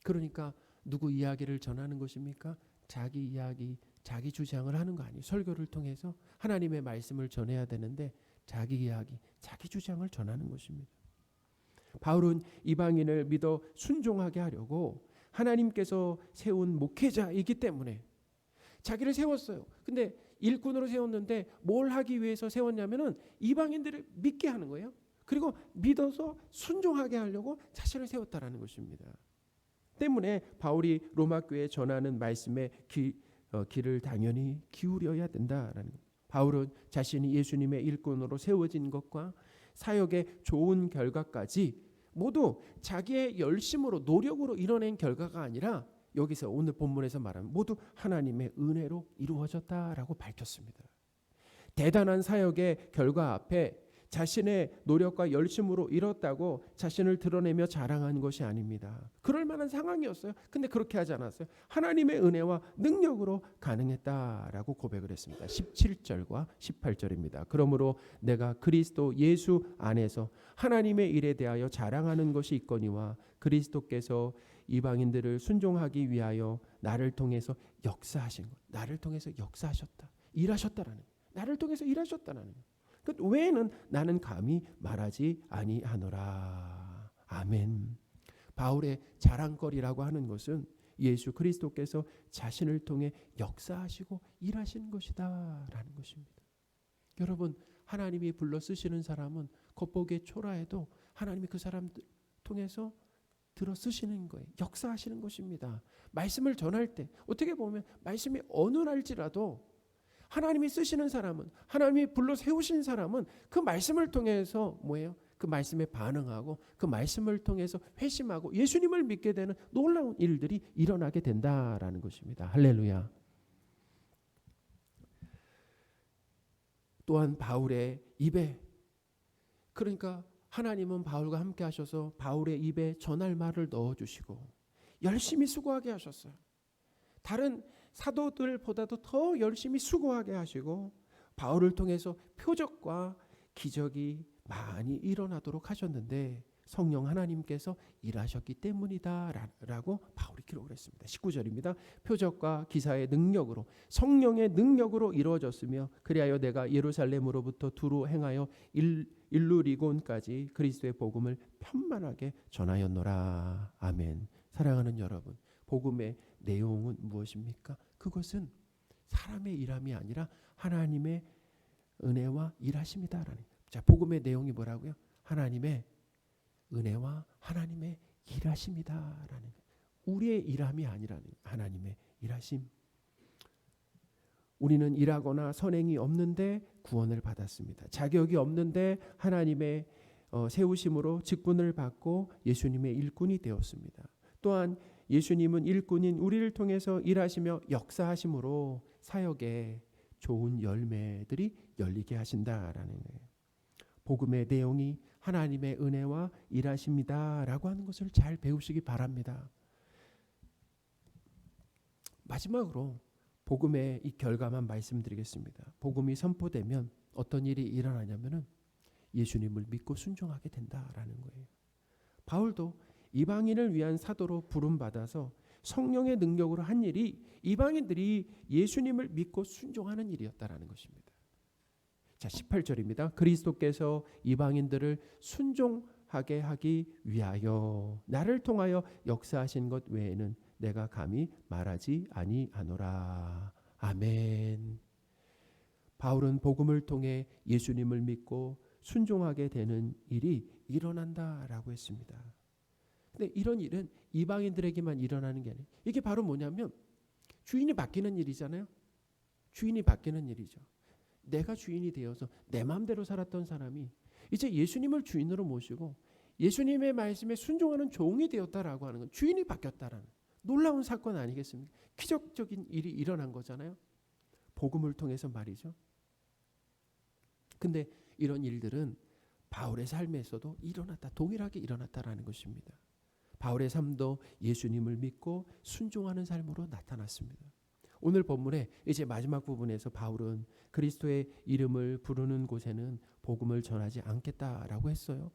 그러니까 누구 이야기를 전하는 것입니까? 자기 이야기, 자기 주장을 하는 거 아니에요. 설교를 통해서 하나님의 말씀을 전해야 되는데 자기 이야기, 자기 주장을 전하는 것입니다. 바울은 이방인을 믿어 순종하게 하려고 하나님께서 세운 목회자이기 때문에 자기를 세웠어요. 근데 일꾼으로 세웠는데 뭘 하기 위해서 세웠냐면은 이방인들을 믿게 하는 거예요. 그리고 믿어서 순종하게 하려고 자신을 세웠다라는 것입니다. 때문에 바울이 로마 교회에 전하는 말씀에 귀를 당연히 기울여야 된다라는 거예요. 바울은 자신이 예수님의 일꾼으로 세워진 것과 사역의 좋은 결과까지 모두 자기의 열심으로 노력으로 이뤄낸 결과가 아니라 여기서 오늘 본문에서 말하면 모두 하나님의 은혜로 이루어졌다라고 밝혔습니다. 대단한 사역의 결과 앞에 자신의 노력과 열심으로 이뤘다고 자신을 드러내며 자랑한 것이 아닙니다. 그럴 만한 상황이었어요. 근데 그렇게 하지 않았어요. 하나님의 은혜와 능력으로 가능했다라고 고백을 했습니다. 17절과 18절입니다. 그러므로 내가 그리스도 예수 안에서 하나님의 일에 대하여 자랑하는 것이 있거니와 그리스도께서 이방인들을 순종하기 위하여 나를 통해서 역사하신 것. 나를 통해서 역사하셨다. 일하셨다라는 것. 나를 통해서 일하셨다라는 것. 그 외에는 나는 감히 말하지 아니하노라. 아멘. 바울의 자랑거리라고 하는 것은 예수 그리스도께서 자신을 통해 역사하시고 일하시는 것이다라는 것입니다. 여러분, 하나님이 불러 쓰시는 사람은 겉보기에 초라해도 하나님이 그 사람 통해서 들어 쓰시는 거예요. 역사하시는 것입니다. 말씀을 전할 때 어떻게 보면 말씀이 어느 날지라도 하나님이 쓰시는 사람은, 하나님이 불러 세우신 사람은 그 말씀을 통해서 뭐예요? 그 말씀에 반응하고 그 말씀을 통해서 회심하고 예수님을 믿게 되는 놀라운 일들이 일어나게 된다라는 것입니다. 할렐루야. 또한 바울의 입에, 그러니까 하나님은 바울과 함께 하셔서 바울의 입에 전할 말을 넣어주시고 열심히 수고하게 하셨어요. 다른 사도들보다도 더 열심히 수고하게 하시고 바울을 통해서 표적과 기적이 많이 일어나도록 하셨는데 성령 하나님께서 일하셨기 때문이다 라고 바울이 기록을 했습니다. 19절입니다. 표적과 기사의 능력으로, 성령의 능력으로 이루어졌으며 그리하여 내가 예루살렘으로부터 두루 행하여 일루리곤까지 그리스도의 복음을 편만하게 전하였노라. 아멘. 사랑하는 여러분, 복음의 내용은 무엇입니까? 그것은 사람의 일함이 아니라 하나님의 은혜와 일하심이다라는. 자, 복음의 내용이 뭐라고요? 하나님의 은혜와 하나님의 일하심이다라는. 우리의 일함이 아니라는, 하나님의 일하심. 우리는 일하거나 선행이 없는데 구원을 받았습니다. 자격이 없는데 하나님의 세우심으로 직분을 받고 예수님의 일꾼이 되었습니다. 또한 예수님은 일꾼인 우리를 통해서 일하시며 역사하심으로 사역에 좋은 열매들이 열리게 하신다라는 거예요. 복음의 내용이 하나님의 은혜와 일하십니다라고 하는 것을 잘 배우시기 바랍니다. 마지막으로 복음의 이 결과만 말씀드리겠습니다. 복음이 선포되면 어떤 일이 일어나냐면은 예수님을 믿고 순종하게 된다라는 거예요. 바울도 이방인을 위한 사도로 부름받아서 성령의 능력으로 한 일이 이방인들이 예수님을 믿고 순종하는 일이었다라는 것입니다. 자, 18절입니다. 그리스도께서 이방인들을 순종하게 하기 위하여 나를 통하여 역사하신 것 외에는 내가 감히 말하지 아니하노라. 아멘. 바울은 복음을 통해 예수님을 믿고 순종하게 되는 일이 일어난다라고 했습니다. 근데 이런 일은 이방인들에게만 일어나는 게 아니에요. 이게 바로 뭐냐면 주인이 바뀌는 일이잖아요. 주인이 바뀌는 일이죠. 내가 주인이 되어서 내 마음대로 살았던 사람이 이제 예수님을 주인으로 모시고 예수님의 말씀에 순종하는 종이 되었다라고 하는 건 주인이 바뀌었다라는 놀라운 사건 아니겠습니까? 기적적인 일이 일어난 거잖아요. 복음을 통해서 말이죠. 근데 이런 일들은 바울의 삶에서도 일어났다, 동일하게 일어났다라는 것입니다. 바울의 삶도 예수님을 믿고 순종하는 삶으로 나타났습니다. 오늘 본문의 이제 마지막 부분에서 바울은 그리스도의 이름을 부르는 곳에는 복음을 전하지 않겠다라고 했어요.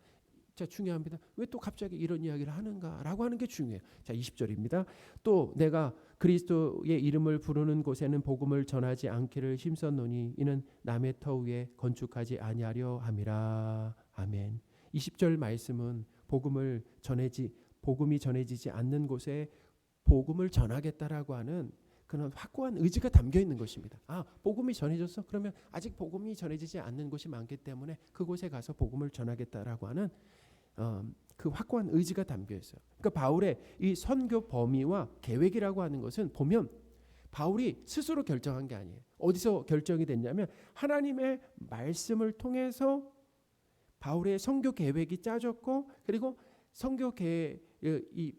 자, 중요합니다. 왜 또 갑자기 이런 이야기를 하는가라고 하는 게 중요해요. 자, 20절입니다. 또 내가 그리스도의 이름을 부르는 곳에는 복음을 전하지 않기를 힘썼노니 이는 남의 터 위에 건축하지 아니하려 함이라. 아멘. 20절 말씀은 복음이 전해지지 않는 곳에 복음을 전하겠다라고 하는 그런 확고한 의지가 담겨 있는 것입니다. 아, 복음이 전해졌어? 그러면 아직 복음이 전해지지 않는 곳이 많기 때문에 그곳에 가서 복음을 전하겠다라고 하는 그 확고한 의지가 담겨 있어요. 그러니까 바울의 이 선교 범위와 계획이라고 하는 것은 보면 바울이 스스로 결정한 게 아니에요. 어디서 결정이 됐냐면 하나님의 말씀을 통해서 바울의 선교 계획이 짜졌고, 그리고 선교 계획이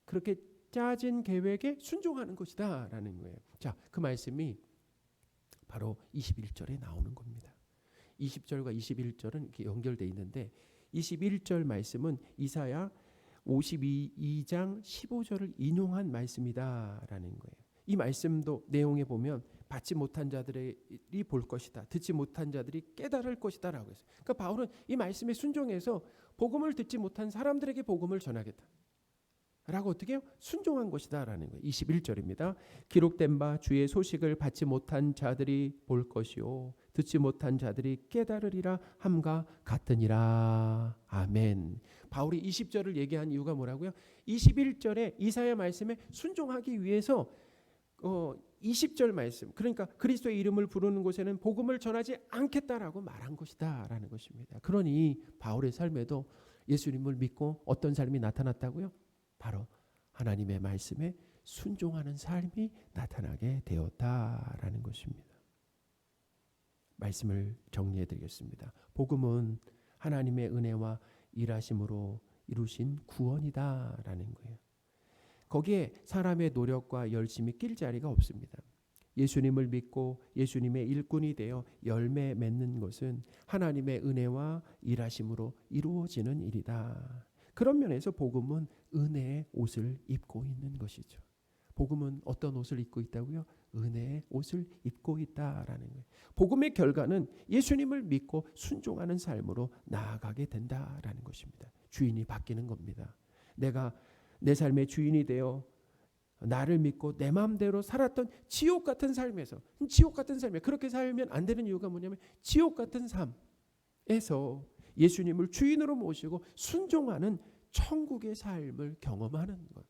그렇게 짜진 계획에 순종하는 것이다라는 거예요. 자, 그 말씀이 바로 21절에 나오는 겁니다. 20절과 21절은 이렇게 연결되어 있는데 21절 말씀은 이사야 52장 15절을 인용한 말씀이다라는 거예요. 이 말씀도 내용에 보면 받지 못한 자들이 볼 것이다, 듣지 못한 자들이 깨달을 것이다라고 했어요. 그러니까 바울은 이 말씀에 순종해서 복음을 듣지 못한 사람들에게 복음을 전하겠다 라고 어떻게 해요? 순종한 것이다라는 거예요. 21절입니다. 기록된 바 주의 소식을 받지 못한 자들이 볼 것이요 듣지 못한 자들이 깨달으리라 함과 같으니라. 아멘. 바울이 20절을 얘기한 이유가 뭐라고요? 21절에 이사야 말씀에 순종하기 위해서 20절 말씀, 그러니까 그리스도의 이름을 부르는 곳에는 복음을 전하지 않겠다라고 말한 것이다라는 것입니다. 그러니 바울의 삶에도 예수님을 믿고 어떤 삶이 나타났다고요? 바로 하나님의 말씀에 순종하는 삶이 나타나게 되었다라는 것입니다. 말씀을 정리해 드리겠습니다. 복음은 하나님의 은혜와 일하심으로 이루신 구원이다라는 거예요. 거기에 사람의 노력과 열심이 낄 자리가 없습니다. 예수님을 믿고 예수님의 일꾼이 되어 열매 맺는 것은 하나님의 은혜와 일하심으로 이루어지는 일이다. 그런 면에서 복음은 은혜의 옷을 입고 있는 것이죠. 복음은 어떤 옷을 입고 있다고요? 은혜의 옷을 입고 있다라는 거예요. 복음의 결과는 예수님을 믿고 순종하는 삶으로 나아가게 된다라는 것입니다. 주인이 바뀌는 겁니다. 내가 내 삶의 주인이 되어 나를 믿고 내 마음대로 살았던 지옥 같은 삶에서, 그렇게 살면 안 되는 이유가 뭐냐면 지옥 같은 삶에서 예수님을 주인으로 모시고 순종하는 천국의 삶을 경험하는 것,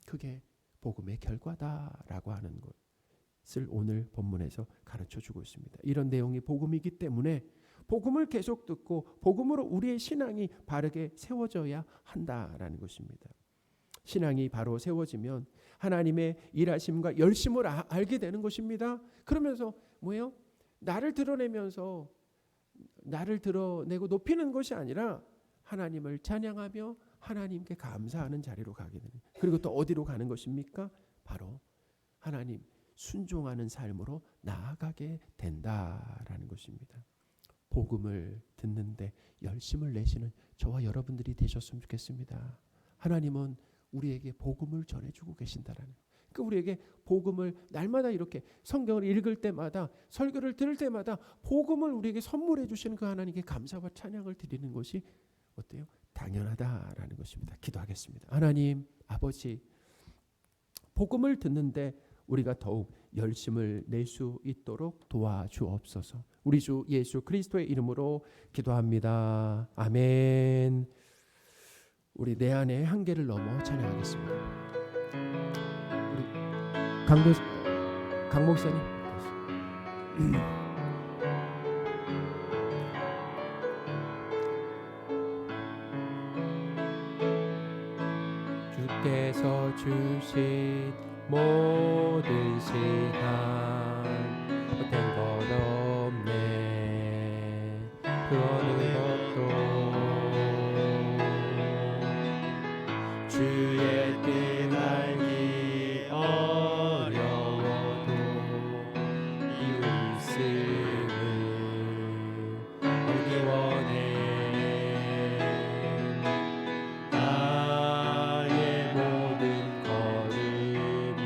그게 복음의 결과다라고 하는 것을 오늘 본문에서 가르쳐주고 있습니다. 이런 내용이 복음이기 때문에 복음을 계속 듣고 복음으로 우리의 신앙이 바르게 세워져야 한다라는 것입니다. 신앙이 바로 세워지면 하나님의 일하심과 열심을 알게 되는 것입니다. 그러면서 뭐예요? 나를 드러내면서 나를 드러내고 높이는 것이 아니라 하나님을 찬양하며 하나님께 감사하는 자리로 가게 되는, 그리고 또 어디로 가는 것입니까? 바로 하나님 순종하는 삶으로 나아가게 된다라는 것입니다. 복음을 듣는데 열심을 내시는 저와 여러분들이 되셨으면 좋겠습니다. 하나님은 우리에게 복음을 전해주고 계신다라는 거예요. 그러니까 우리에게 복음을 날마다 이렇게 성경을 읽을 때마다, 설교를 들을 때마다 복음을 우리에게 선물해 주시는 그 하나님께 감사와 찬양을 드리는 것이 어때요? 당연하다라는 것입니다. 기도하겠습니다. 하나님 아버지, 복음을 듣는데 우리가 더욱 열심을 낼 수 있도록 도와주옵소서. 우리 주 예수 그리스도의 이름으로 기도합니다. 아멘. 우리 내 안의 한계를 넘어 찬양하겠습니다. 우리 강 목사님. 주께서 주신 모든 시간 헛된 것 없네. 그 어느 것도 주의 뜻 알기 어려워도 이웃 있음을 알기 원해. 나의 모든 걸음이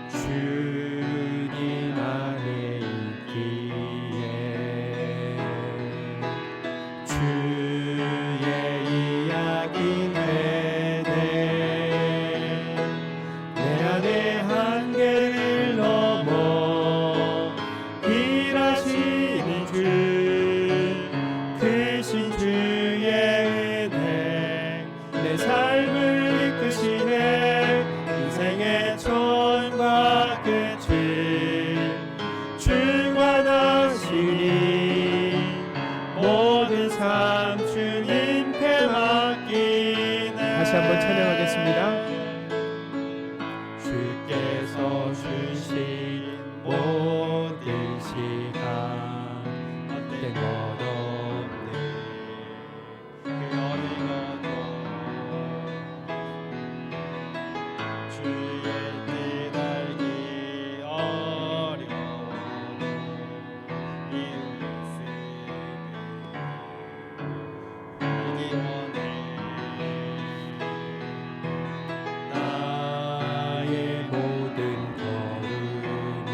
주 다시 한번 찬양하겠습니다. 주께서 주신 모든 시간 헛된 것 없네. 그 어린 것도 주의 뜻 알기 어려워 이루었으니 이기 원해 나의 모든 걸음이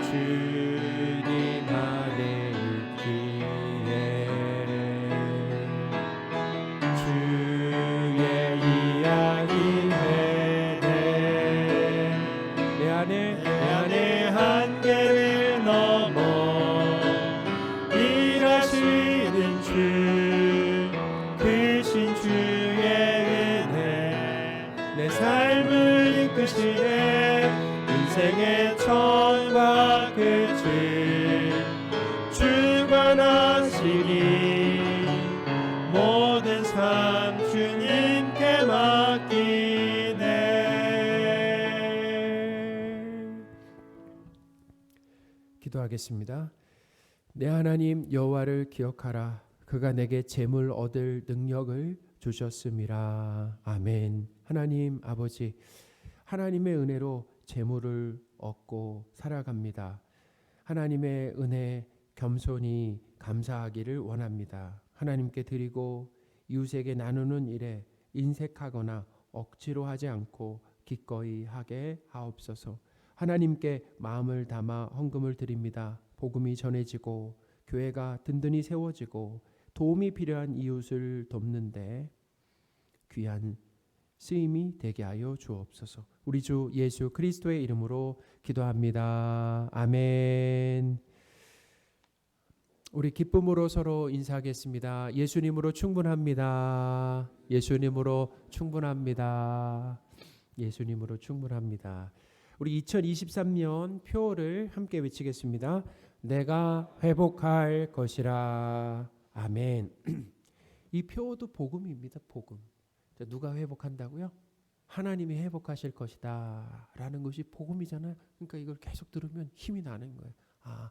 주님 안에 있기에 주의 이야기 되네. 내 안에 한계를 넘어 일하시는 주 크신 주의 은혜 내 삶을 이끄시네. 인생의 처음과 끝을 주관하시니 모든 삶 주님께 맡기네. 기도하겠습니다. 내 하나님 여호와를 기억하라. 그가 내게 재물 얻을 능력을 주셨음이라. 아멘. 하나님 아버지, 하나님의 은혜로 재물을 얻고 살아갑니다. 하나님의 은혜 겸손히 감사하기를 원합니다. 하나님께 드리고 이웃에게 나누는 일에 인색하거나 억지로 하지 않고 기꺼이 하게 하옵소서. 하나님께 마음을 담아 헌금을 드립니다. 복음이 전해지고 교회가 든든히 세워지고 도움이 필요한 이웃을 돕는데 귀한 쓰임이 되게 하여 주옵소서. 우리 주 예수 그리스도의 이름으로 기도합니다. 아멘. 우리 기쁨으로 서로 인사하겠습니다. 예수님으로 충분합니다. 예수님으로 충분합니다. 예수님으로 충분합니다. 우리 2023년 표를 함께 외치겠습니다. 내가 회복할 것이라. 아멘. 이 표도 복음입니다. 복음. 누가 회복한다고요? 하나님이 회복하실 것이다 라는 것이 복음이잖아요. 그러니까 이걸 계속 들으면 힘이 나는 거예요. 아,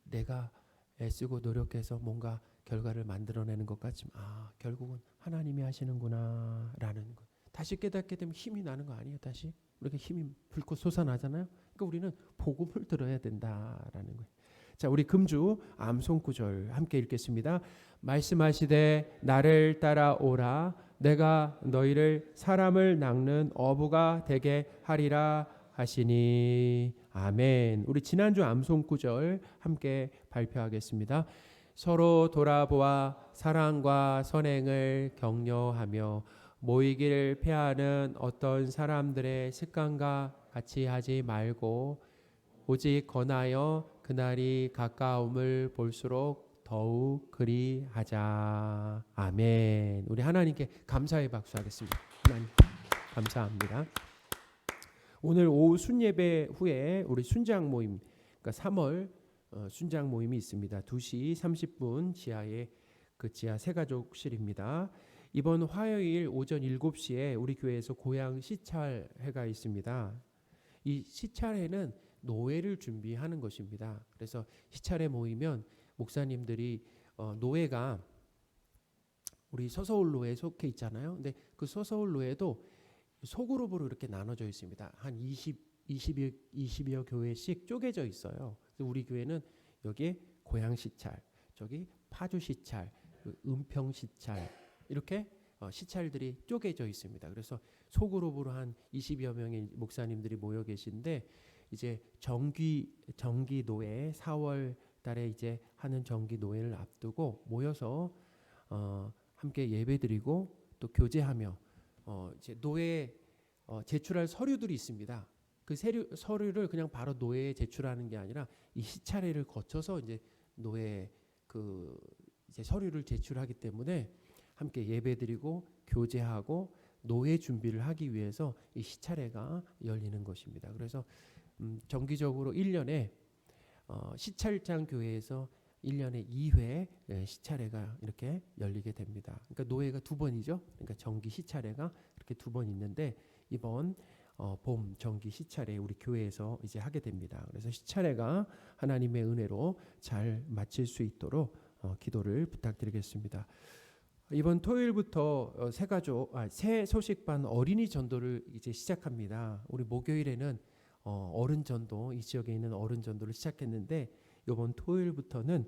내가 애쓰고 노력해서 뭔가 결과를 만들어내는 것 같지만 결국은 하나님이 하시는구나 라는 것. 다시 깨닫게 되면 힘이 나는 거 아니에요? 다시 우리가 힘이 불꽃 솟아나잖아요. 그러니까 우리는 복음을 들어야 된다라는 거예요. 자, 우리 금주 암송 구절 함께 읽겠습니다. 말씀하시되 나를 따라오라. 내가 너희를 사람을 낚는 어부가 되게 하리라 하시니. 아멘. 우리 지난주 암송 구절 함께 발표하겠습니다. 서로 돌아보아 사랑과 선행을 격려하며 모이기를 패하는 어떤 사람들의 습관과 같이 하지 말고 오직 권하여 그날이 가까움을 볼수록 더욱 그리하자. 아멘. 우리 하나님께 감사의 박수하겠습니다. 하나님 감사합니다. 오늘 오후 순예배 후에 우리 순장 모임, 그러니까 3월 순장 모임이 있습니다. 2시 30분 지하에 그 지하 새가족실입니다. 이번 화요일 오전 7시에 우리 교회에서 고향 시찰회가 있습니다. 이 시찰회는 노회를 준비하는 것입니다. 그래서 시찰회 모이면 목사님들이 노회가 우리 서서울 노회에 속해 있잖아요. 근데 그 서서울 노회도 소그룹으로 이렇게 나눠져 있습니다. 한 20여 교회씩 쪼개져 있어요. 그래서 우리 교회는 여기에 고향 시찰, 저기 파주 시찰, 은평 시찰 이렇게 시찰들이 쪼개져 있습니다. 그래서 소그룹으로 한 20여 명의 목사님들이 모여 계신데 이제 정기 노회 4월 달에 이제 하는 정기 노회를 앞두고 모여서 함께 예배드리고 또 교제하며 이제 노회에 제출할 서류들이 있습니다. 그 서류를 그냥 바로 노회에 제출하는 게 아니라 이 시찰회를 거쳐서 이제 노회 그 이제 서류를 제출하기 때문에 함께 예배드리고 교제하고 노회 준비를 하기 위해서 이 시찰회가 열리는 것입니다. 그래서 정기적으로 1년에 시찰장 교회에서 1년에 2회 시차례가 이렇게 열리게 됩니다. 그러니까 노회가 2번이죠. 그러니까 정기 시차례가 이렇게 2번 있는데 이번 봄 정기 시차례 우리 교회에서 이제 하게 됩니다. 그래서 시차례가 하나님의 은혜로 잘 마칠 수 있도록 기도를 부탁드리겠습니다. 이번 토요일부터 새 소식반 어린이 전도를 이제 시작합니다. 우리 목요일에는 어른 전도, 이 지역에 있는 어른 전도를 시작했는데 이번 토요일부터는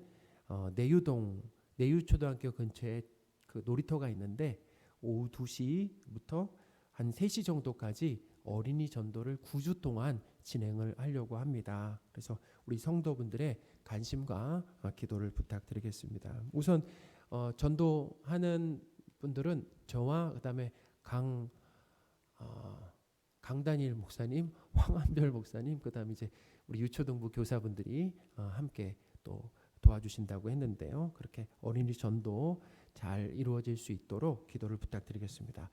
내유초등학교 근처에 그 놀이터가 있는데 오후 2시부터 한 3시 정도까지 어린이 전도를 9주 동안 진행을 하려고 합니다. 그래서 우리 성도분들의 관심과 기도를 부탁드리겠습니다. 우선 전도하는 분들은 저와 그다음에 강다니엘 목사님, 황한별 목사님, 그다음에 이제 우리 유초등부 교사분들이 함께 또 도와주신다고 했는데요. 그렇게 어린이 전도 잘 이루어질 수 있도록 기도를 부탁드리겠습니다.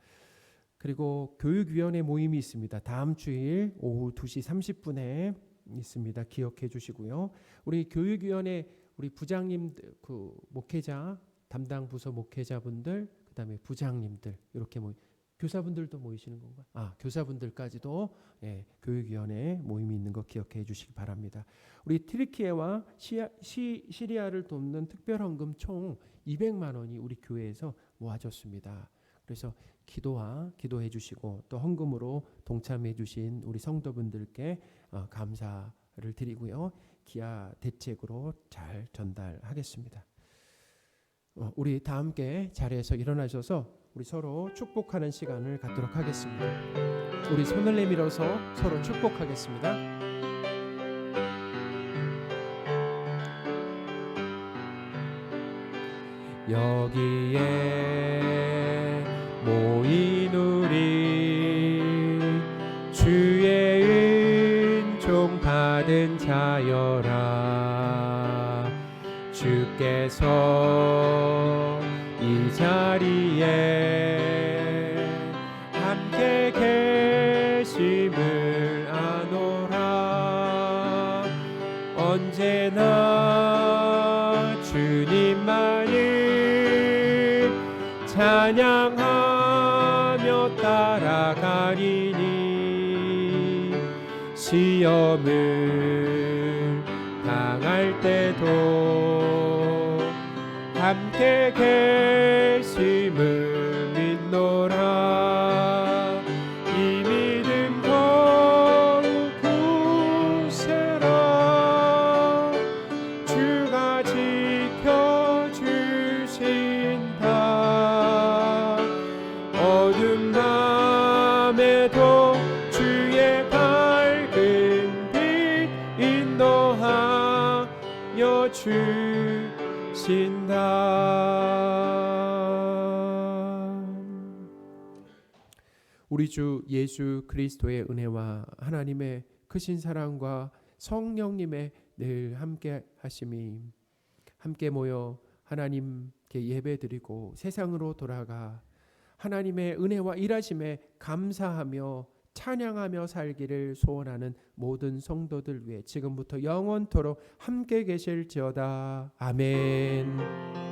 그리고 교육위원회 모임이 있습니다. 다음 주일 오후 2시 30분에 있습니다. 기억해 주시고요. 우리 교육위원회 우리 부장님들, 그 목회자 담당 부서 목회자분들, 그다음에 부장님들 이렇게 교사분들도 모이시는 건가요? 교사분들까지도 교육위원회 모임이 있는 거 기억해 주시기 바랍니다. 우리 트리키예와 시리아를 돕는 특별헌금 총 200만 원이 우리 교회에서 모아졌습니다. 그래서 기도해 주시고 또 헌금으로 동참해 주신 우리 성도분들께 감사를 드리고요. 기아 대책으로 잘 전달하겠습니다. 우리 다 함께 자리에서 일어나셔서 우리 서로 축복하는 시간을 갖도록 하겠습니다. 우리 손을 내밀어서 서로 축복하겠습니다. 여기에 모인 우리 주의 은총 받은 자여라. 주께서 이 자리에 함께 계심을 아노라. 언제나 주님만을 찬양하며 따라가리니 시험을 당할 때도 함께 계심을 믿노라. 이 믿음 더욱 굳세라. 주가 지켜주신다. 어둠 밤에도 주의 밝은 빛 인도하여 주신다. 우리 주 예수 그리스도의 은혜와 하나님의 크신 사랑과 성령님의 늘 함께 하심이 함께 모여 하나님께 예배드리고 세상으로 돌아가 하나님의 은혜와 일하심에 감사하며 찬양하며 살기를 소원하는 모든 성도들 위해 지금부터 영원토록 함께 계실지어다. 아멘.